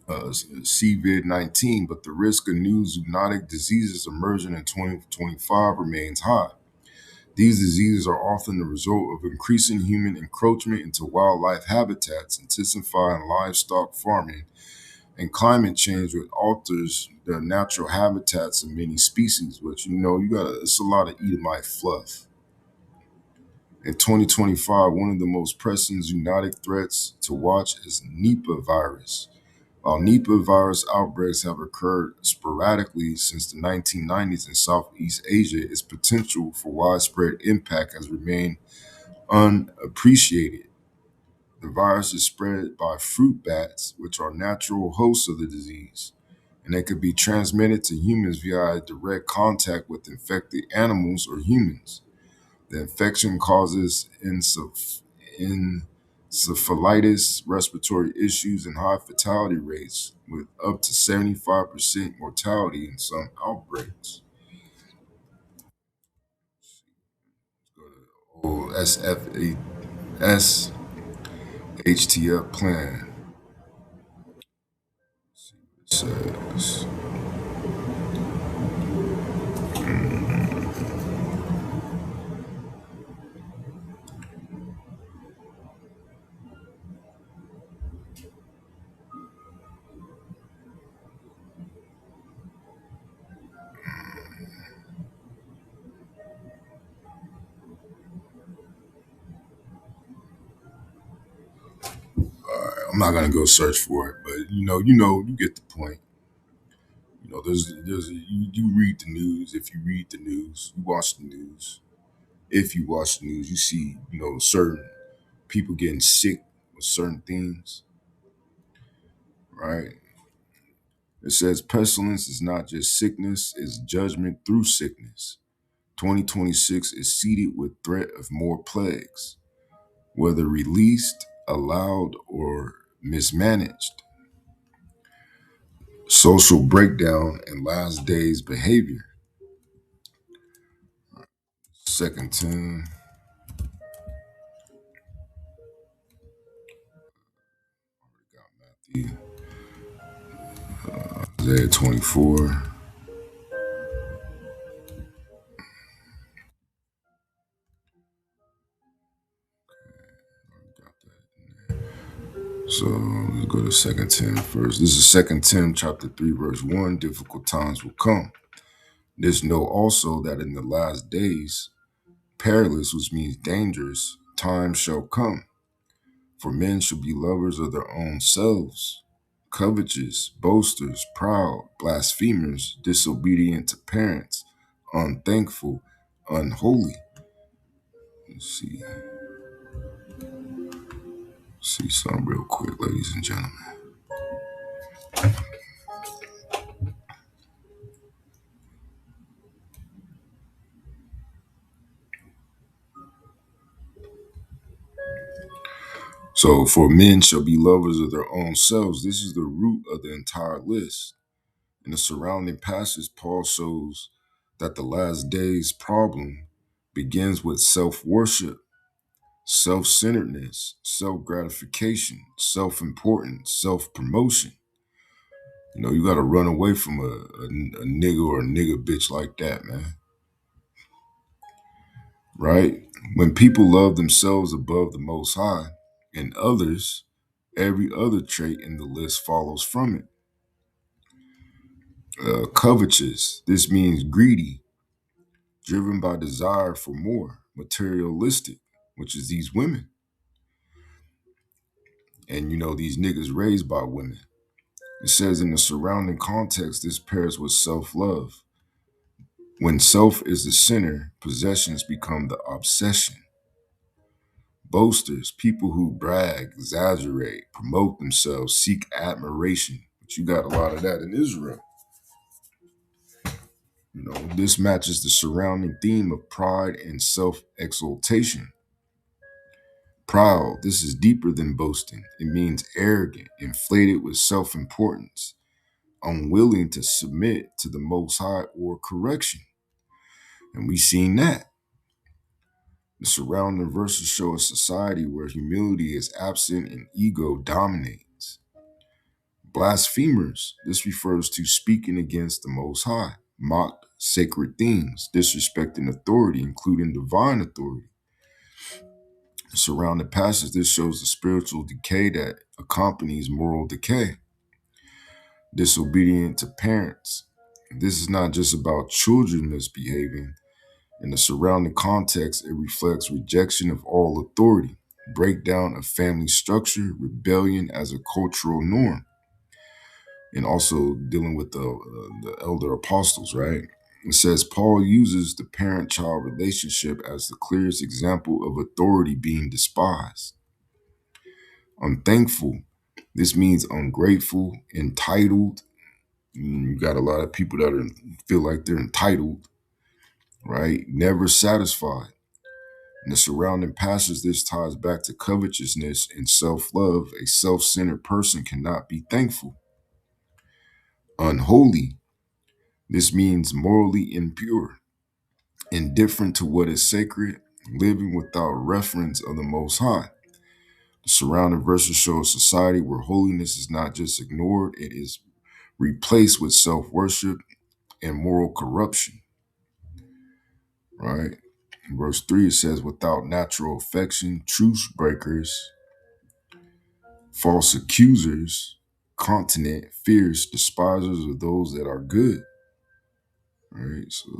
COVID-19. But the risk of new zoonotic diseases emerging in 2025 remains high. These diseases are often the result of increasing human encroachment into wildlife habitats, intensifying livestock farming, and climate change, which alters the natural habitats of many species. Which it's a lot of Edomite fluff. In 2025, one of the most pressing zoonotic threats to watch is Nipah virus. While Nipah virus outbreaks have occurred sporadically since the 1990s in Southeast Asia, its potential for widespread impact has remained unappreciated. The virus is spread by fruit bats, which are natural hosts of the disease, and they could be transmitted to humans via direct contact with infected animals or humans. The infection causes encephalitis, respiratory issues, and high fatality rates, with up to 75% mortality in some outbreaks. Go to SHTF plan. It says, I'm not gonna go search for it, but you get the point. You read the news. If you read the news, you watch the news. If you watch the news, you see certain people getting sick with certain things, right? It says pestilence is not just sickness; it's judgment through sickness. 2026 is seeded with threat of more plagues, whether released, allowed, or mismanaged. Social breakdown and last days behavior. Second 10, Matthew, Isaiah 24. So let's go to second 10 first. This is second Tim chapter 3, verse 1. Difficult times will come. This know also that in the last days, perilous, which means dangerous, times shall come. For men shall be lovers of their own selves, covetous, boasters, proud, blasphemers, disobedient to parents, unthankful, unholy. Let's see something real quick, ladies and gentlemen. So, for men shall be lovers of their own selves. This is the root of the entire list. In the surrounding passage, Paul shows that the last days problem begins with self-worship, self-centeredness, self-gratification, self-importance, self-promotion. You got to run away from a nigga or a nigga bitch like that, man. Right? When people love themselves above the Most High and others, every other trait in the list follows from it. Covetous, this means greedy, driven by desire for more, materialistic, which is these women. And these niggas raised by women. It says in the surrounding context, this pairs with self-love. When self is the center, possessions become the obsession. Boasters, people who brag, exaggerate, promote themselves, seek admiration. But you got a lot of that in Israel. This matches the surrounding theme of pride and self-exaltation. Proud, this is deeper than boasting. It means arrogant, inflated with self-importance, unwilling to submit to the Most High or correction. And we've seen that. The surrounding verses show a society where humility is absent and ego dominates. Blasphemers, this refers to speaking against the Most High, mocked sacred things, disrespecting authority, including divine authority. The surrounding passage, this shows the spiritual decay that accompanies moral decay. Disobedient to parents. This is not just about children misbehaving. In the surrounding context, it reflects rejection of all authority, breakdown of family structure, rebellion as a cultural norm, and also dealing with the elder apostles, right? It says Paul uses the parent-child relationship as the clearest example of authority being despised. Unthankful. This means ungrateful, entitled. You got a lot of people that feel like they're entitled, right? Never satisfied. In the surrounding passage, this ties back to covetousness and self-love. A self-centered person cannot be thankful. Unholy. This means morally impure, indifferent to what is sacred, living without reference of the Most High. The surrounding verses show a society where holiness is not just ignored, it is replaced with self-worship and moral corruption, right? In verse 3, it says, without natural affection, truce breakers, false accusers, continent, fierce, despisers of those that are good. All right, so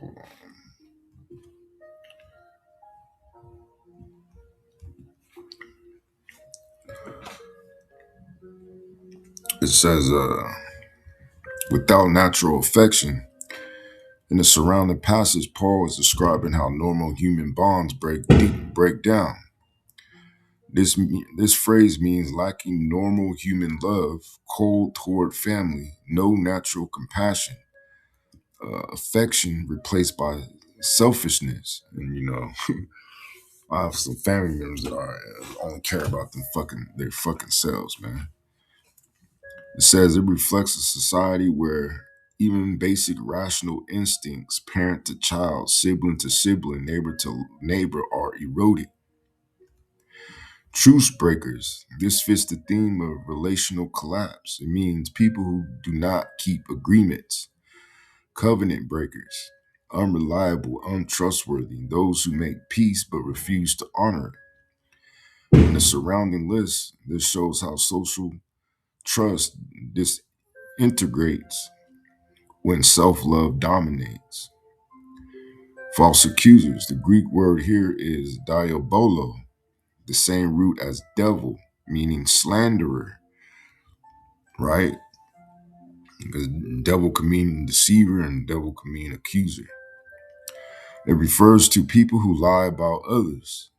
hold on. It says, without natural affection, in the surrounding passage, Paul is describing how normal human bonds break down. This phrase means lacking normal human love, cold toward family, no natural compassion, affection replaced by selfishness. And I have some family members that are only care about their fucking selves, man. It says it reflects a society where even basic rational instincts, parent to child, sibling to sibling, neighbor to neighbor, are eroded. Truce breakers. This fits the theme of relational collapse. It means people who do not keep agreements. Covenant breakers. Unreliable, untrustworthy, those who make peace but refuse to honor it. In the surrounding list, this shows how social trust disintegrates when self-love dominates. False accusers. The Greek word here is diabolo, the same root as devil, meaning slanderer, right? Because devil can mean deceiver and devil can mean accuser. It refers to people who lie about others,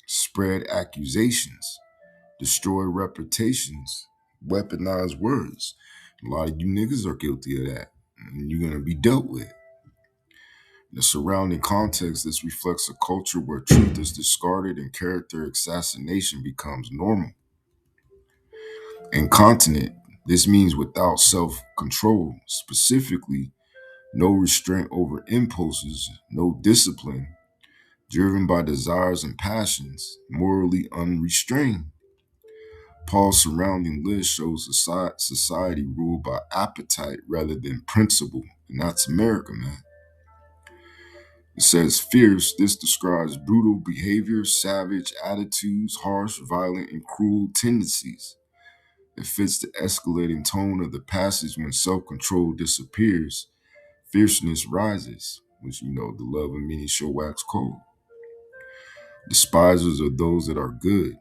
spread accusations, destroy reputations, weaponize words. A lot of you niggas are guilty of that, and you're going to be dealt with. In the surrounding context, this reflects a culture where truth is discarded and character assassination becomes normal. Incontinent, this means without self-control, specifically no restraint over impulses, no discipline, driven by desires and passions, morally unrestrained. Paul's surrounding list shows a society ruled by appetite rather than principle, and that's America, man. It says fierce. This describes brutal behavior, savage attitudes, harsh, violent, and cruel tendencies. It fits the escalating tone of the passage. When self-control disappears, fierceness rises, which the love of many shall wax cold. Despisers are those that are good.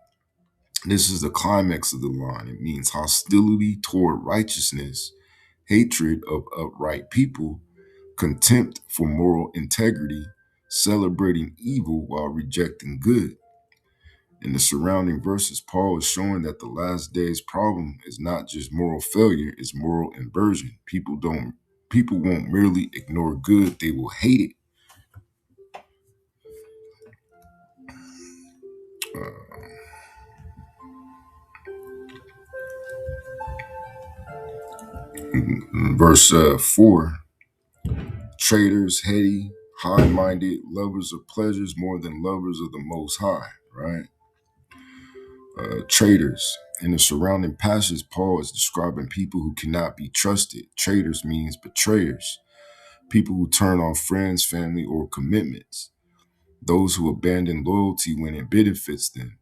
This is the climax of the line. It means hostility toward righteousness, hatred of upright people, contempt for moral integrity, celebrating evil while rejecting good. In the surrounding verses, Paul is showing that the last days problem is not just moral failure, it's moral inversion. People won't merely ignore good, they will hate it. Verse 4, traitors, heady, high-minded, lovers of pleasures more than lovers of the Most High, right? Traitors. In the surrounding passage, Paul is describing people who cannot be trusted. Traitors means betrayers, people who turn on friends, family, or commitments, those who abandon loyalty when it benefits them,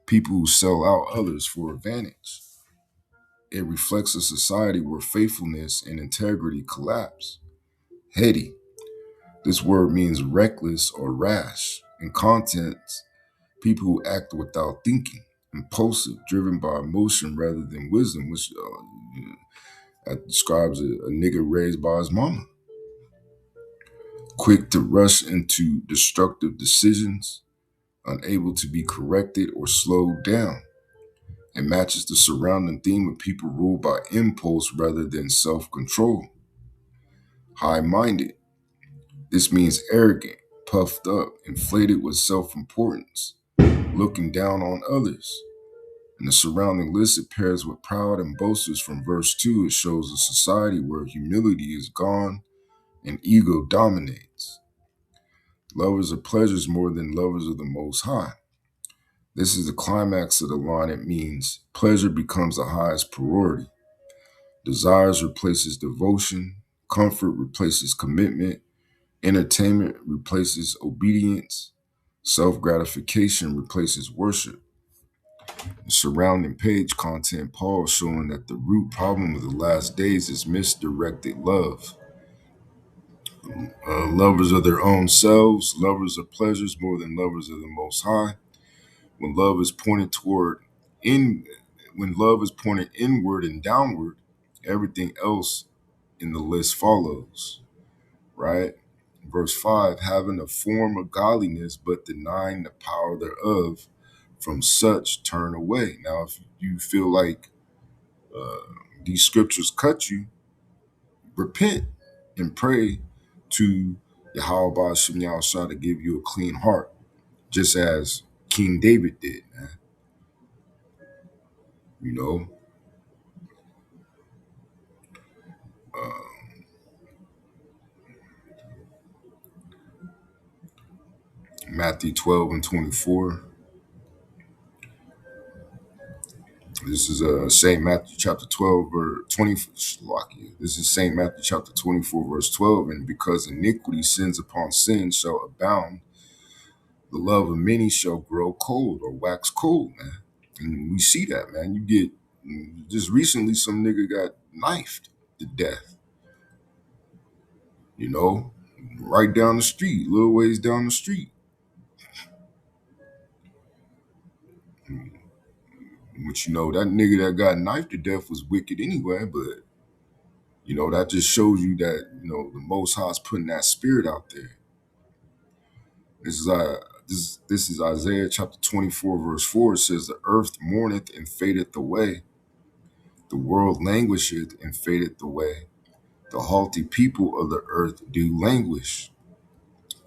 people who sell out others for advantage. It reflects a society where faithfulness and integrity collapse. Heady. This word means reckless or rash. In context, people who act without thinking. Impulsive, driven by emotion rather than wisdom, which that describes a nigga raised by his mama. Quick to rush into destructive decisions, unable to be corrected or slowed down. It matches the surrounding theme of people ruled by impulse rather than self-control. High-minded. This means arrogant, puffed up, inflated with self-importance, looking down on others. In the surrounding list, it pairs with proud and boasters. From verse 2, it shows a society where humility is gone and ego dominates. Lovers of pleasures more than lovers of the Most High. This is the climax of the line. It means pleasure becomes the highest priority. Desires replaces devotion. Comfort replaces commitment. Entertainment replaces obedience. Self-gratification replaces worship. The surrounding page content, Paul showing that the root problem of the last days is misdirected love. Lovers of their own selves, lovers of pleasures more than lovers of the Most High. When love is pointed when love is pointed inward and downward, Everything else in the list follows, right? Verse 5, having a form of godliness, but denying the power thereof, from such turn away. Now, if you feel like these scriptures cut you, repent and pray to Yahweh Shem Yahushua to give you a clean heart, just as King David did, man. You know, Matthew 12 and 24. This is St. Matthew chapter 12, verse 20. This is St. Matthew chapter 24, verse 12. And because iniquity, sins upon sin, shall abound, the love of many shall grow cold or wax cold, man. And we see that, man. You get just recently, some nigga got knifed to death, you know, right down the street, little ways down the street. Which, you know, that nigga that got knifed to death was wicked anyway, but, you know, that just shows you that, you know, the Most High's putting that spirit out there. This is this is Isaiah chapter 24, verse 4. It says, the earth mourneth and fadeth away. The world languisheth and fadeth away. The haughty people of the earth do languish.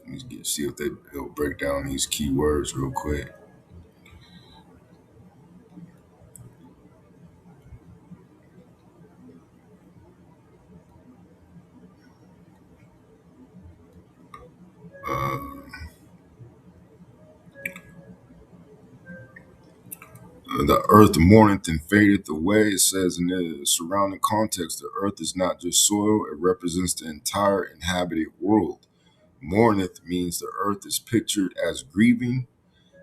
Let me see if they'll break down these key words real quick. The earth mourneth and fadeth away. It says in the surrounding context, the earth is not just soil, it represents the entire inhabited world. Mourneth means the earth is pictured as grieving.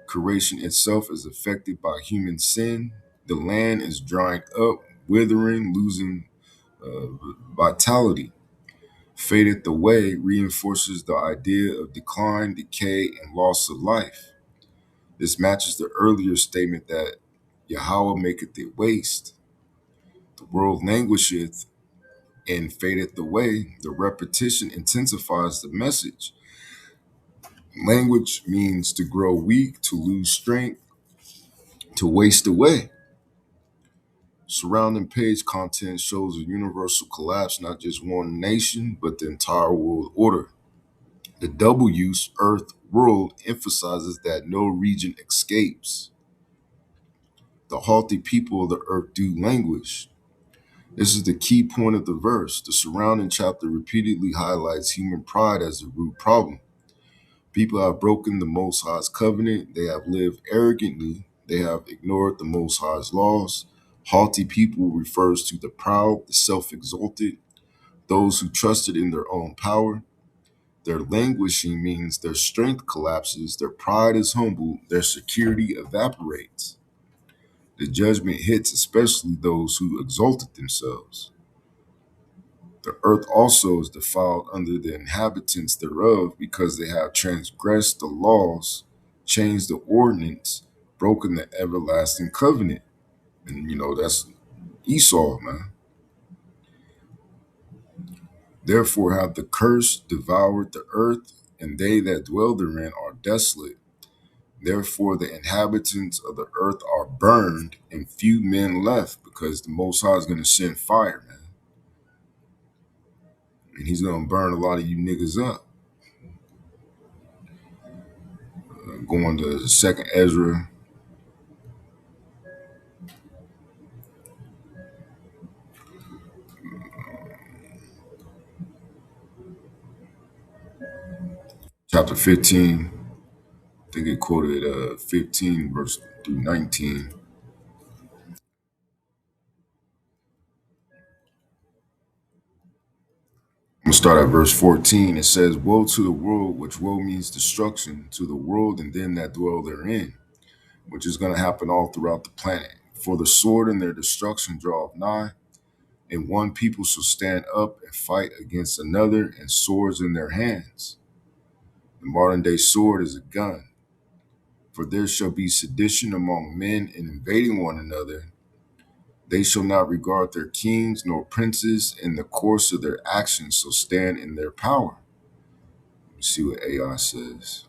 Creation itself is affected by human sin. The land is drying up, withering, losing vitality. Fadeth away reinforces the idea of decline, decay, and loss of life. This matches the earlier statement that Yahweh maketh it waste. The world languisheth and fadeth away. The repetition intensifies the message. Language means to grow weak, to lose strength, to waste away. Surrounding page content shows a universal collapse, not just one nation, but the entire world order. The double use, earth, world, emphasizes that no region escapes. The haughty people of the earth do languish. This is the key point of the verse. The surrounding chapter repeatedly highlights human pride as the root problem. People have broken the Most High's covenant. They have lived arrogantly. They have ignored the Most High's laws. Haughty people refers to the proud, the self-exalted, those who trusted in their own power. Their languishing means their strength collapses, their pride is humbled, their security evaporates. The judgment hits especially those who exalted themselves. The earth also is defiled under the inhabitants thereof, because they have transgressed the laws, changed the ordinance, broken the everlasting covenant. And, you know, that's Esau, man. Therefore have the curse devoured the earth, and they that dwell therein are desolate. Therefore the inhabitants of the earth are burned, and few men left, because the Most High is going to send fire, man. And he's going to burn a lot of you niggas up. Going to 2nd Ezra, chapter 15. I think it quoted 15 verse through 19. I'm going to start at verse 14. It says, woe to the world, which woe means destruction, to the world and them that dwell therein, which is going to happen all throughout the planet. For the sword and their destruction draweth nigh, and one people shall stand up and fight against another, and swords in their hands. The modern day sword is a gun. For there shall be sedition among men, and invading one another, They shall not regard their kings nor princes, in the course of their actions shall stand in their power. Let's see what AI says.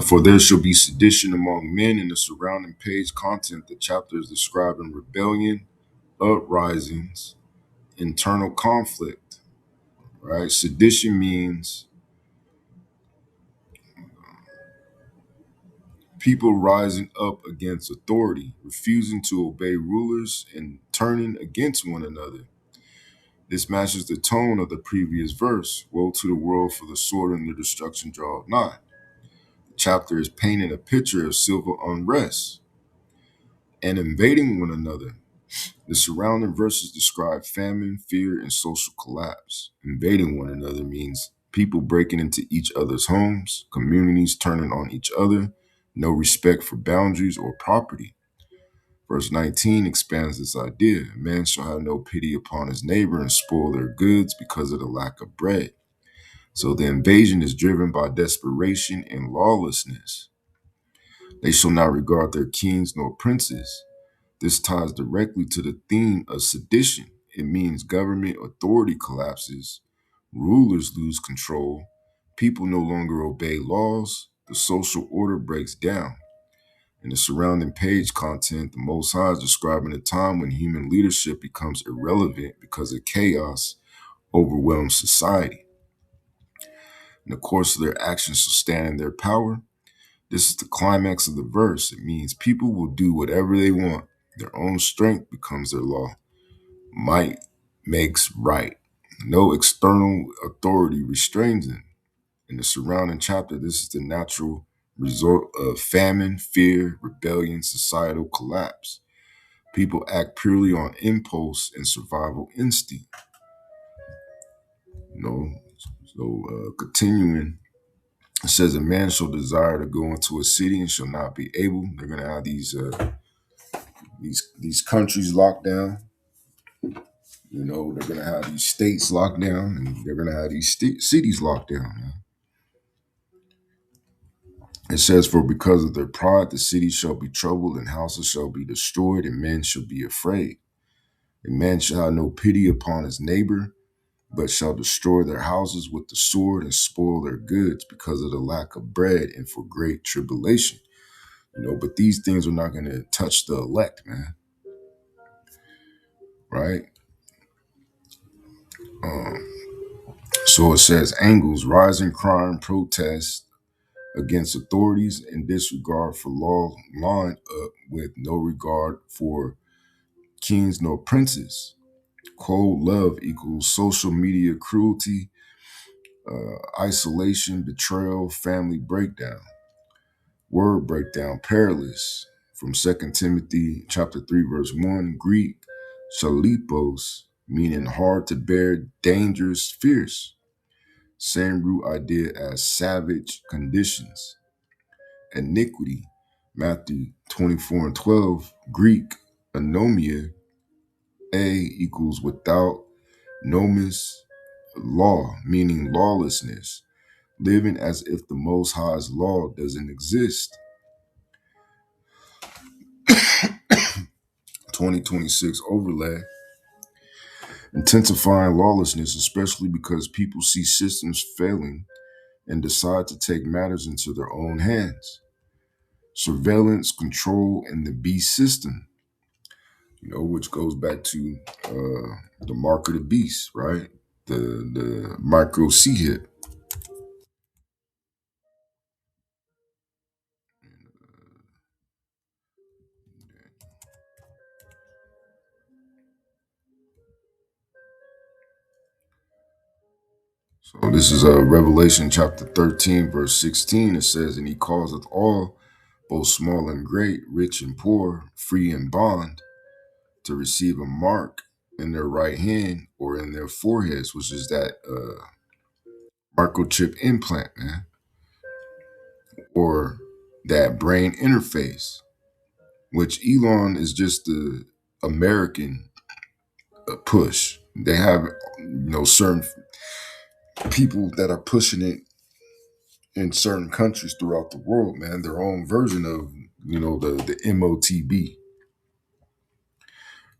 For there shall be sedition among men. In the surrounding page content, the chapter is describing rebellion, uprisings, internal conflict. Right? Sedition means people rising up against authority, refusing to obey rulers, and turning against one another. This matches the tone of the previous verse. Woe to the world, for the sword and the destruction draweth nigh. The chapter is painting a picture of civil unrest and invading one another. The surrounding verses describe famine, fear, and social collapse. Invading one another means people breaking into each other's homes, communities turning on each other, no respect for boundaries or property. Verse 19 expands this idea. Man shall have no pity upon his neighbor and spoil their goods because of the lack of bread. So the invasion is driven by desperation and lawlessness. They shall not regard their kings nor princes. This ties directly to the theme of sedition. It means government authority collapses, rulers lose control, people no longer obey laws, the social order breaks down. In the surrounding page content, the Most High is describing a time when human leadership becomes irrelevant because of chaos overwhelms society. In the course of their actions shall stand in their power. This is the climax of the verse. It means people will do whatever they want. Their own strength becomes their law. Might makes right. No external authority restrains them. In the surrounding chapter, this is the natural result of famine, fear, rebellion, societal collapse. People act purely on impulse and survival instinct. You know, continuing, it says, a man shall desire to go into a city and shall not be able. They're going to have these countries locked down. You know, they're going to have these states locked down, and they're going to have these cities locked down. Man. It says, for because of their pride, the city shall be troubled, and houses shall be destroyed, and men shall be afraid. A man shall have no pity upon his neighbor, but shall destroy their houses with the sword and spoil their goods because of the lack of bread and for great tribulation. You know, but these things are not going to touch the elect, man. Right? So it says, angles, rising crime, protest against authorities and disregard for law line up with no regard for kings nor princes. Cold love equals social media cruelty, isolation, betrayal, family breakdown. Word breakdown, perilous. From 2 Timothy chapter 3, verse 1, Greek, chalipos, meaning hard to bear, dangerous, fierce. Same root idea as savage conditions. Iniquity, Matthew 24 and 12, Greek, anomia, A equals without, nomis, law, meaning lawlessness, living as if the Most High's law doesn't exist. 2026 overlay, intensifying lawlessness, especially because people see systems failing and decide to take matters into their own hands. Surveillance, control, and the beast system, you know, which goes back to the mark of the beast, right? The micro C hit. So this is Revelation chapter 13, verse 16. It says, and he causeth all, both small and great, rich and poor, free and bond, to receive a mark in their right hand or in their foreheads, which is that microchip implant, man, or that brain interface, which Elon is just the American push. They have, you know, certain people that are pushing it in certain countries throughout the world, man, their own version of, the MOTB.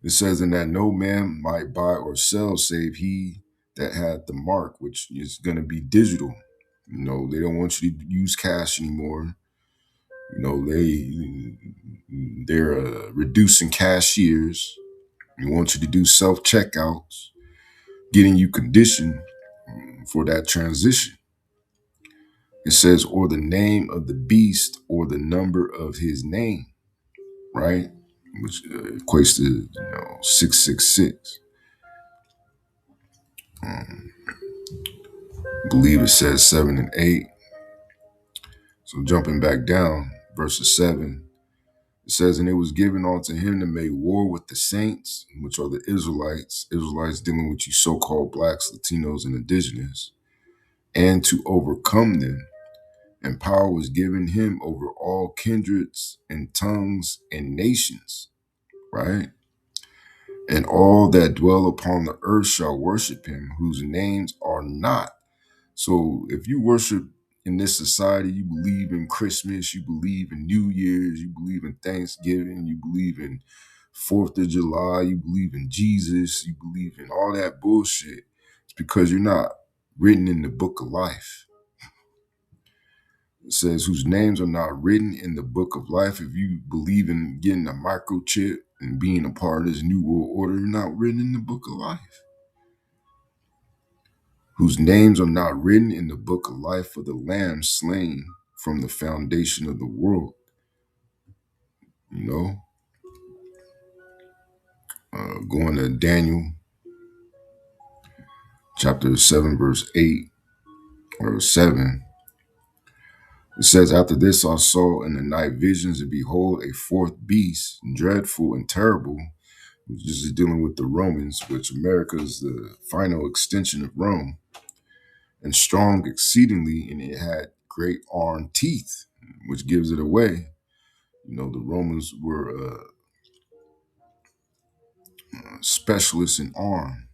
It says in that no man might buy or sell save he that had the mark, which is going to be digital. They don't want you to use cash anymore. They're reducing cashiers. They want you to do self checkouts, getting you conditioned for that transition. It says, or the name of the beast, or the number of his name, right? Which equates to 666. I believe it says 7 and 8. So jumping back down, verses 7, it says, and it was given unto him to make war with the saints, which are the Israelites dealing with you so-called blacks, Latinos, and indigenous, and to overcome them. And power was given him over all kindreds and tongues and nations, right? And all that dwell upon the earth shall worship him, whose names are not. So if you worship in this society, you believe in Christmas, you believe in New Year's, you believe in Thanksgiving, you believe in 4th of July, you believe in Jesus, you believe in all that bullshit, it's because you're not written in the book of life. It says, whose names are not written in the book of life. If you believe in getting a microchip and being a part of this new world order, you're not written in the book of life. Whose names are not written in the book of life for the Lamb slain from the foundation of the world. Going to Daniel chapter 7, verse 8 or 7. It says, after this I saw in the night visions, and behold, a fourth beast, dreadful and terrible, which is dealing with the Romans, which America is the final extension of Rome, and strong exceedingly, and it had great iron teeth, which gives it away. The Romans were specialists in arm.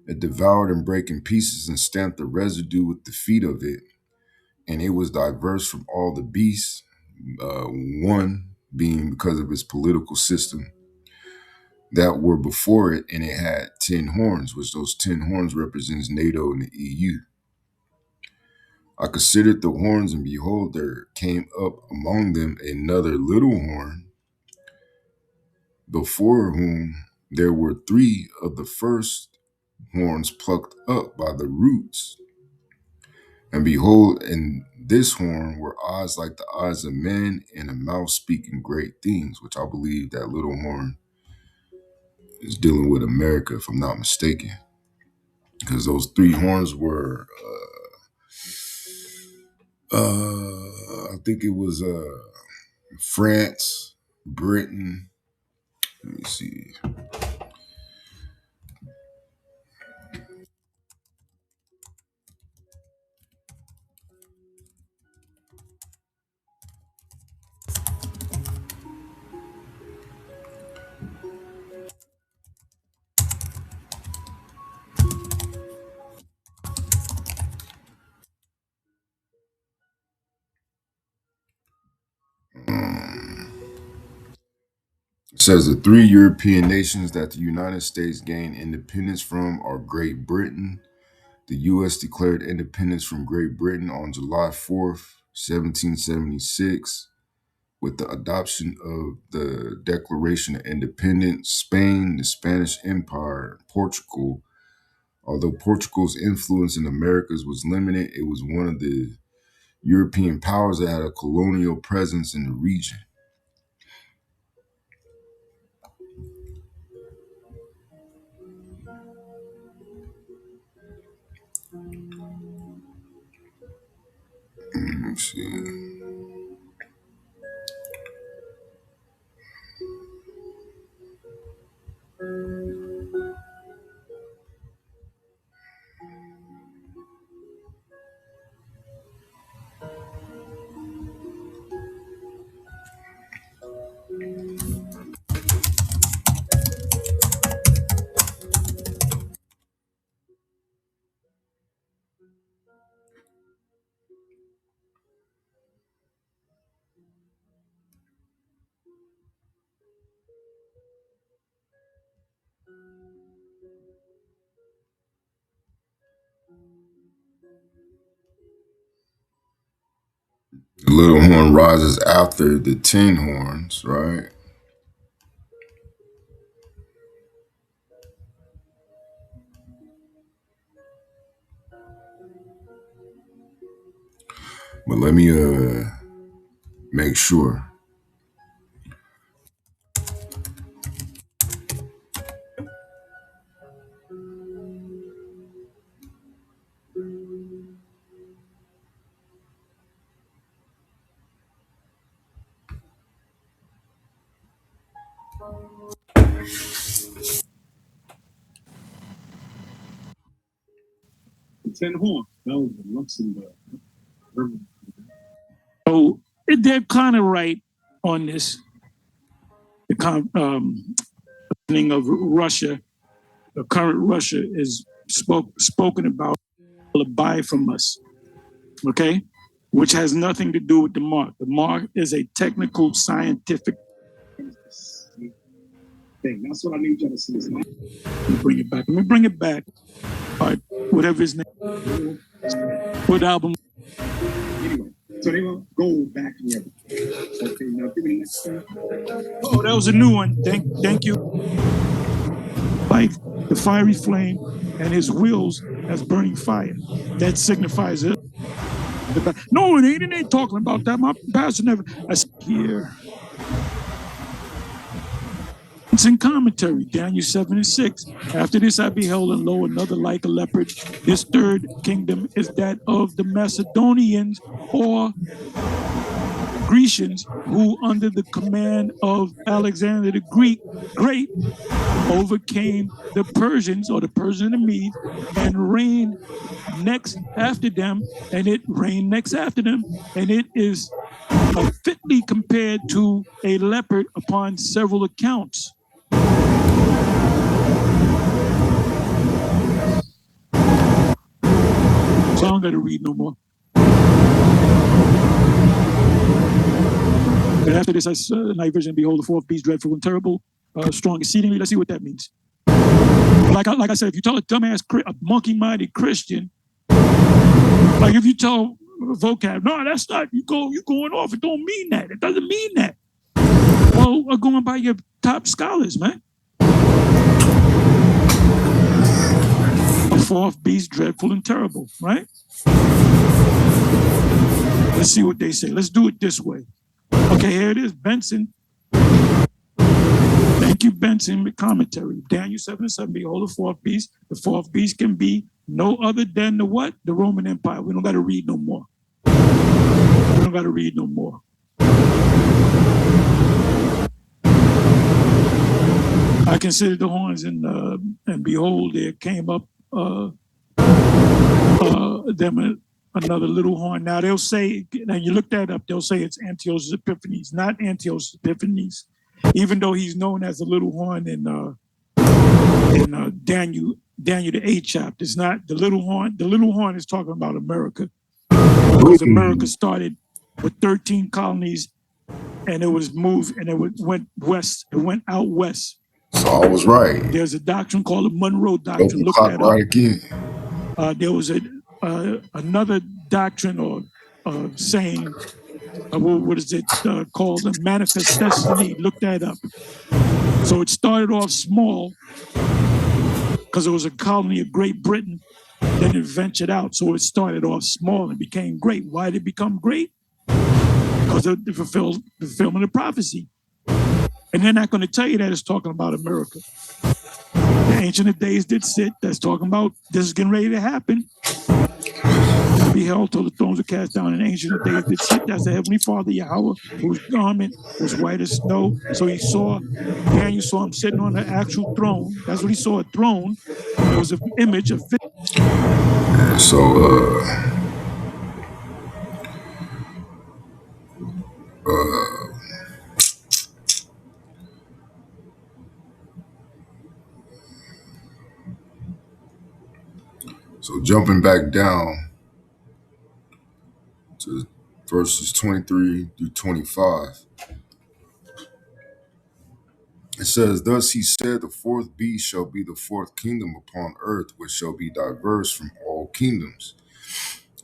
It devoured and brake in pieces and stamped the residue with the feet of it. And it was diverse from all the beasts, one being because of its political system, that were before it, and it had 10 horns, which those 10 horns represents NATO and the EU. I considered the horns, and behold, there came up among them another little horn, before whom there were 3 of the first horns plucked up by the roots. And behold, in this horn were eyes like the eyes of men, and a mouth speaking great things, which I believe that little horn is dealing with America, if I'm not mistaken. Because those 3 horns were, I think it was France, Britain. Let me see. It says the 3 European nations that the United States gained independence from are Great Britain. The U.S. declared independence from Great Britain on July 4th, 1776, with the adoption of the Declaration of Independence. Spain, the Spanish Empire, Portugal. Although Portugal's influence in Americas was limited, it was one of the European powers that had a colonial presence in the region. Let me see. The little horn rises after the 10 horns, right? But let me make sure. The 10 horns, Belgium, Luxembourg. So they're kind of right on this. The opening of Russia, the current Russia, is spoken about to buy from us, okay? Which has nothing to do with the mark. The mark is a technical, scientific thing. That's what I need you to see. Let me bring it back. Let me bring it back. All right, whatever his name. What album? Anyway, so they will go back and everything. Okay, now give me the next thing. Oh, that was a new one. Thank you. Like the fiery flame and his wheels as burning fire. That signifies it. No, it ain't talking about that. My pastor never. I said here. It's in commentary, Daniel 7 and 6. After this I beheld, and lo, another like a leopard. This third kingdom is that of the Macedonians or Grecians, who under the command of Alexander the Great overcame the Persians or the Persian and the Medes and reigned next after them, and it reigned next after them, and it is fitly compared to a leopard upon several accounts. So I don't got to read no more. And after this, I saw night vision, behold, the fourth beast, dreadful and terrible, strong exceedingly. Let's see what that means. Like I said, if you tell a dumbass, a monkey-minded Christian, like if you tell vocab, no, that's not, you going off. It don't mean that. It doesn't mean that. Well, going by your top scholars, man. A fourth beast, dreadful and terrible, right? Let's see what they say. Let's do it this way. Okay, here it is, Benson. Thank you, Benson, with commentary. Daniel 7 and 7, behold, the fourth beast. The fourth beast can be no other than the what? The Roman Empire. We don't got to read no more. We don't got to read no more. I considered the horns, and behold, there came up them another little horn. Now they'll say, now you look that up, they'll say it's Antiochus Epiphanes, not Antiochus Epiphanes, even though he's known as the little horn in Daniel the 8th chapter. It's not the little horn. The little horn is talking about America, because America started with 13 colonies, and it was moved, and it went west. It went out west. So I was right. There's a doctrine called the Monroe Doctrine. Look that up. Right again. There was another doctrine or saying, what is it called? A manifest destiny. Look that up. So it started off small because it was a colony of Great Britain. Then it ventured out. So it started off small and became great. Why did it become great? Because of the fulfillment of prophecy. And they're not going to tell you that it's talking about America. The Ancient of Days did sit. That's talking about this is getting ready to happen. I beheld till the thrones were cast down, and Ancient of Days did sit. That's the Heavenly Father, Yahweh, whose garment was white as snow. So he saw, Daniel saw him sitting on the actual throne. That's what he saw, a throne. It was an image of. So jumping back down to verses 23 through 25. It says, thus he said, the fourth beast shall be the fourth kingdom upon earth, which shall be diverse from all kingdoms,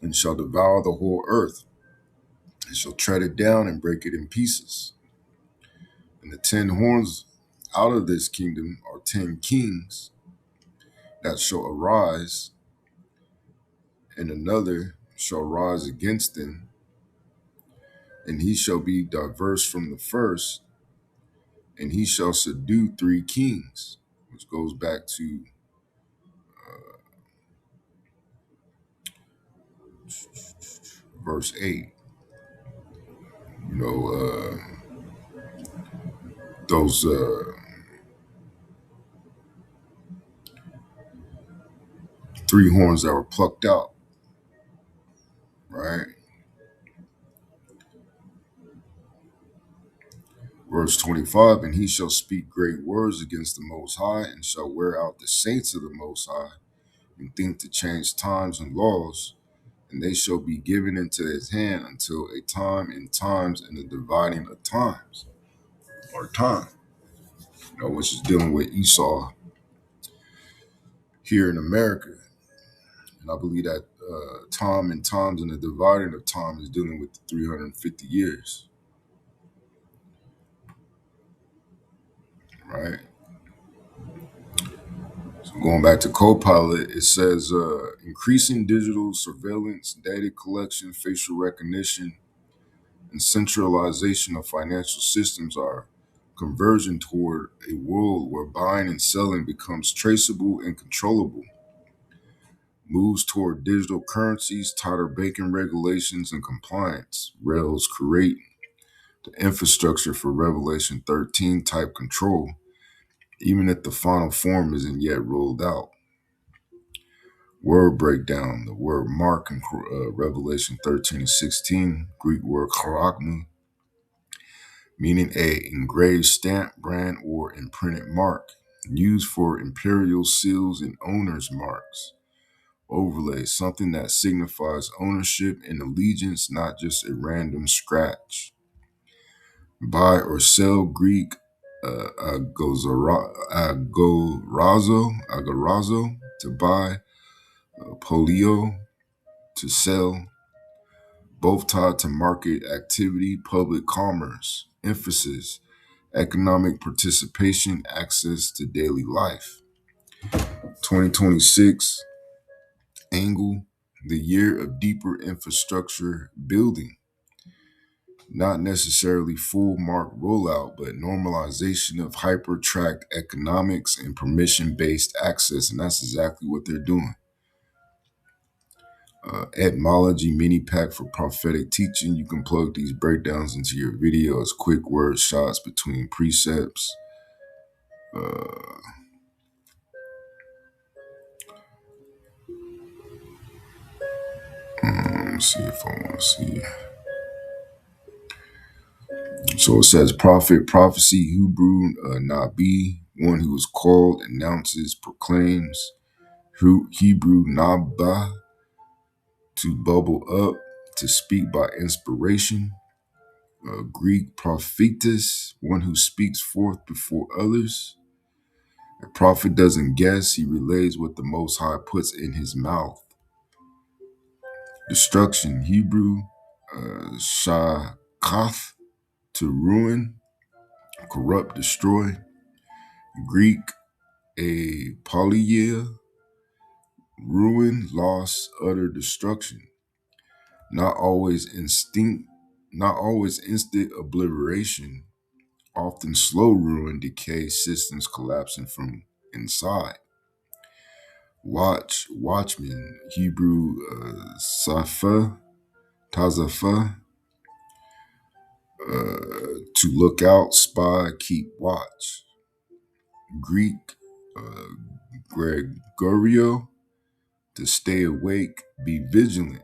and shall devour the whole earth, and shall tread it down and break it in pieces. And the 10 horns out of this kingdom are 10 kings that shall arise, and another shall rise against them, and he shall be diverse from the first, and he shall subdue 3 kings, which goes back to verse 8. You know, those 3 horns that were plucked out, right? Verse 25, and he shall speak great words against the Most High, and shall wear out the saints of the Most High, and think to change times and laws, and they shall be given into his hand until a time and times and the dividing of times, or time, which is dealing with Esau here in America. And I believe that time and times and the dividing of time is dealing with the 350 years, right? So going back to Copilot, it says increasing digital surveillance, data collection, facial recognition, and centralization of financial systems are converging toward a world where buying and selling becomes traceable and controllable. Moves toward digital currencies, tighter banking regulations, and compliance rails create the infrastructure for Revelation 13 type control, even if the final form isn't yet rolled out. Word breakdown: the word mark in Revelation 13 and 16, Greek word charagma, meaning a engraved stamp, brand, or imprinted mark, used for imperial seals and owner's marks. Overlay: something that signifies ownership and allegiance, not just a random scratch. Buy or sell: Greek agorazo, to buy, polio, to sell, both tied to market activity, public commerce. Emphasis: economic participation, access to daily life. 2026 angle: the year of deeper infrastructure building. Not necessarily full mark rollout, but normalization of hyper-tracked economics and permission-based access, and that's exactly what they're doing. Etymology mini pack for prophetic teaching. You can plug these breakdowns into your video as quick word shots between precepts. Let me see if I want to see. So it says prophet, prophecy, Hebrew, Nabi, one who is called, announces, proclaims. Hebrew, Nabba, to bubble up, to speak by inspiration. Greek, prophetess, one who speaks forth before others. A prophet doesn't guess, he relays what the Most High puts in his mouth. Destruction, Hebrew, shakath, to ruin, corrupt, destroy. Greek, a polyia, ruin, loss, utter destruction. Not always instant obliteration, often slow ruin, decay, systems collapsing from inside. Watch, watchman, Hebrew, safa, tazafa, to look out, spy, keep watch. Greek, Gregorio, to stay awake, be vigilant.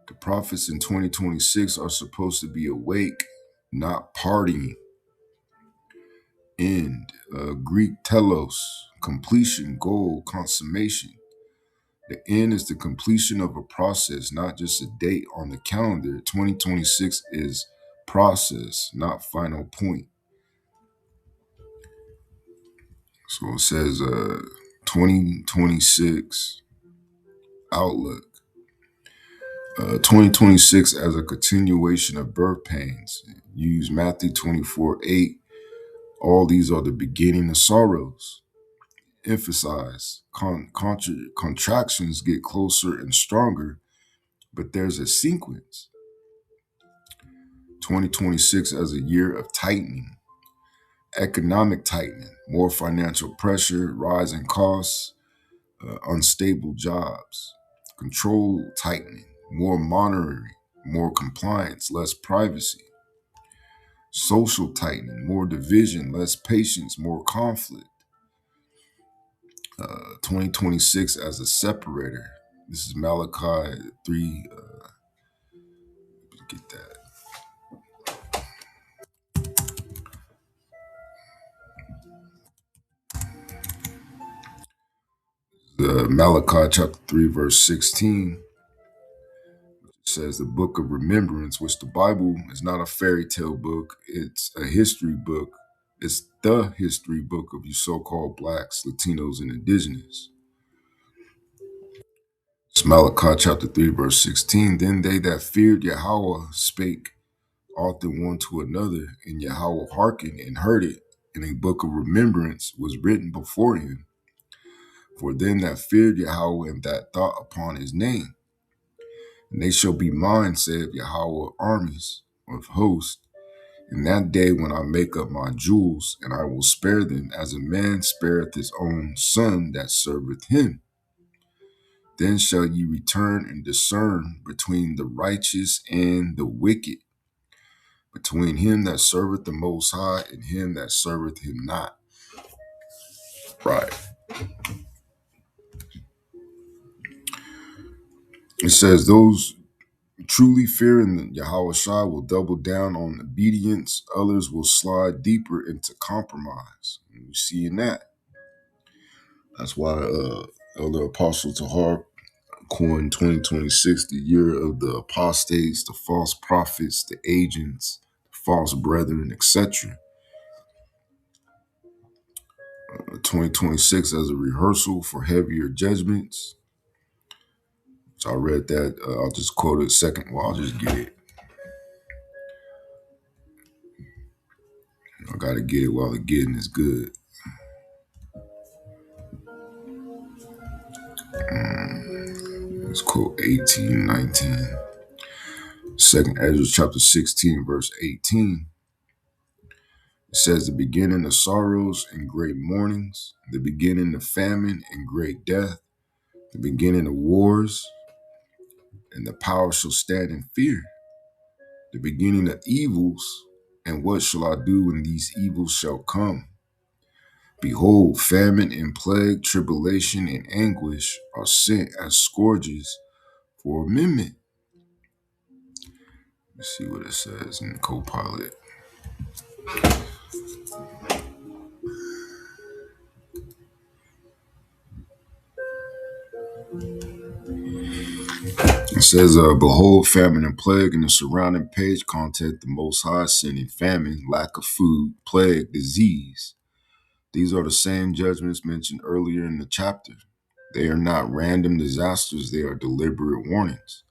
The prophets in 2026 are supposed to be awake, not partying. End. Greek telos, completion, goal, consummation. The end is the completion of a process, not just a date on the calendar. 2026 is process, not final point. So it says 2026 outlook. 2026 as a continuation of birth pains. Use Matthew 24:8. All these are the beginning of sorrows. Emphasize contractions get closer and stronger, but there's a sequence. 2026 as a year of tightening, economic tightening, more financial pressure, rising costs, unstable jobs, control tightening, more monitoring, more compliance, less privacy, social tightening, more division, less patience, more conflict. 2026 as a separator. This is Malachi 3. Get that. Malachi chapter 3, verse 16 says the book of remembrance, which the Bible is not a fairy tale book. It's a history book. It's the history book of you so-called blacks, Latinos, and indigenous. It's Malachi chapter 3, verse 16. Then they that feared Yahweh spake often one to another, and Yahweh hearkened and heard it, and a book of remembrance was written before him. For them that feared Yahweh and that thought upon his name. And they shall be mine, saith Yahweh armies of hosts, in that day when I make up my jewels, and I will spare them as a man spareth his own son that serveth him. Then shall ye return and discern between the righteous and the wicked, between him that serveth the Most High and him that serveth him not. Right. It says those truly fearing Yahweh Shai will double down on obedience. Others will slide deeper into compromise. And we see in that. That's why Elder Apostle Tahar coined 2026 the year of the apostates, the false prophets, the agents, the false brethren, etc. 2026 as a rehearsal for heavier judgments. So I read that. I'll just quote it second. Well, I'll just get it. I got to get it while the getting is good. Let's quote 18, 19. Second Ezra chapter 16, verse 18. It says, the beginning of sorrows and great mournings, the beginning of famine and great death, the beginning of wars, and the power shall stand in fear. The beginning of evils, and what shall I do when these evils shall come? Behold, famine and plague, tribulation and anguish are sent as scourges for amendment. Let's see what it says in the Copilot. It says, behold, famine and plague in the surrounding page content, the Most High sending famine, lack of food, plague, disease. These are the same judgments mentioned earlier in the chapter. They are not random disasters, they are deliberate warnings.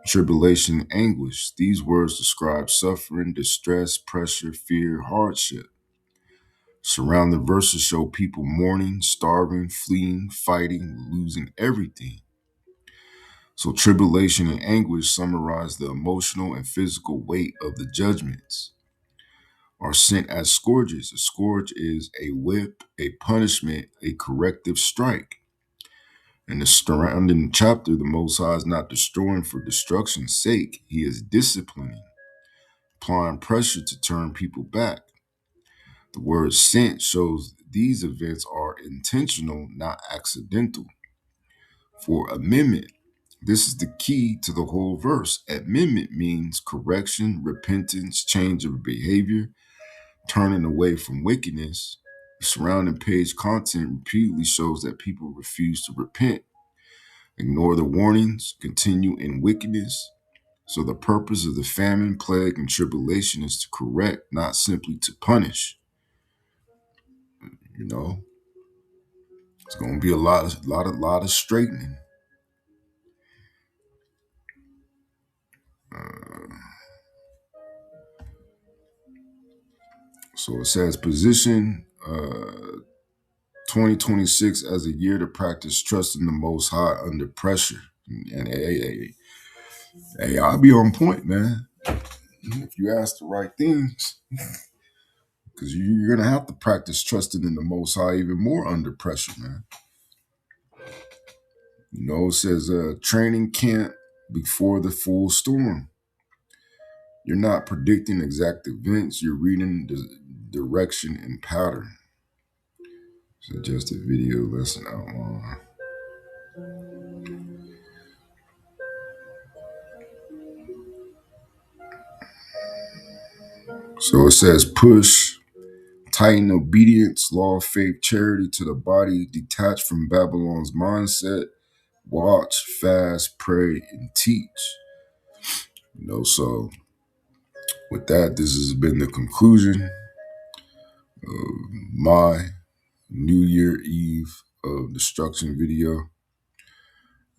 Tribulation, anguish. These words describe suffering, distress, pressure, fear, hardship. Surrounding verses show people mourning, starving, fleeing, fighting, losing everything. So tribulation and anguish summarize the emotional and physical weight of the judgments. Are sent as scourges. A scourge is a whip, a punishment, a corrective strike. In the surrounding chapter, the Most High is not destroying for destruction's sake. He is disciplining, applying pressure to turn people back. The word sent shows these events are intentional, not accidental. For amendment, this is the key to the whole verse. Amendment means correction, repentance, change of behavior, turning away from wickedness. The surrounding page content repeatedly shows that people refuse to repent, ignore the warnings, continue in wickedness. So the purpose of the famine, plague, and tribulation is to correct, not simply to punish. You know? It's gonna be a lot of straightening. So it says position 2026 as a year to practice trust in the Most High under pressure. And hey, I'll be on point, man. If you ask the right things, because you're gonna have to practice trusting in the Most High even more under pressure, man. You know, it says training camp before the full storm. You're not predicting exact events, you're reading the direction and pattern. Suggested video lesson outline. So it says push, tighten obedience, law, faith, charity to the body, detach from Babylon's mindset, watch, fast, pray, and teach. You know, so with that, this has been the conclusion of my New Year Eve of destruction video.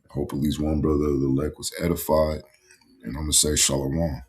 Hope at least one brother of the elect was edified. And I'm going to say shalom.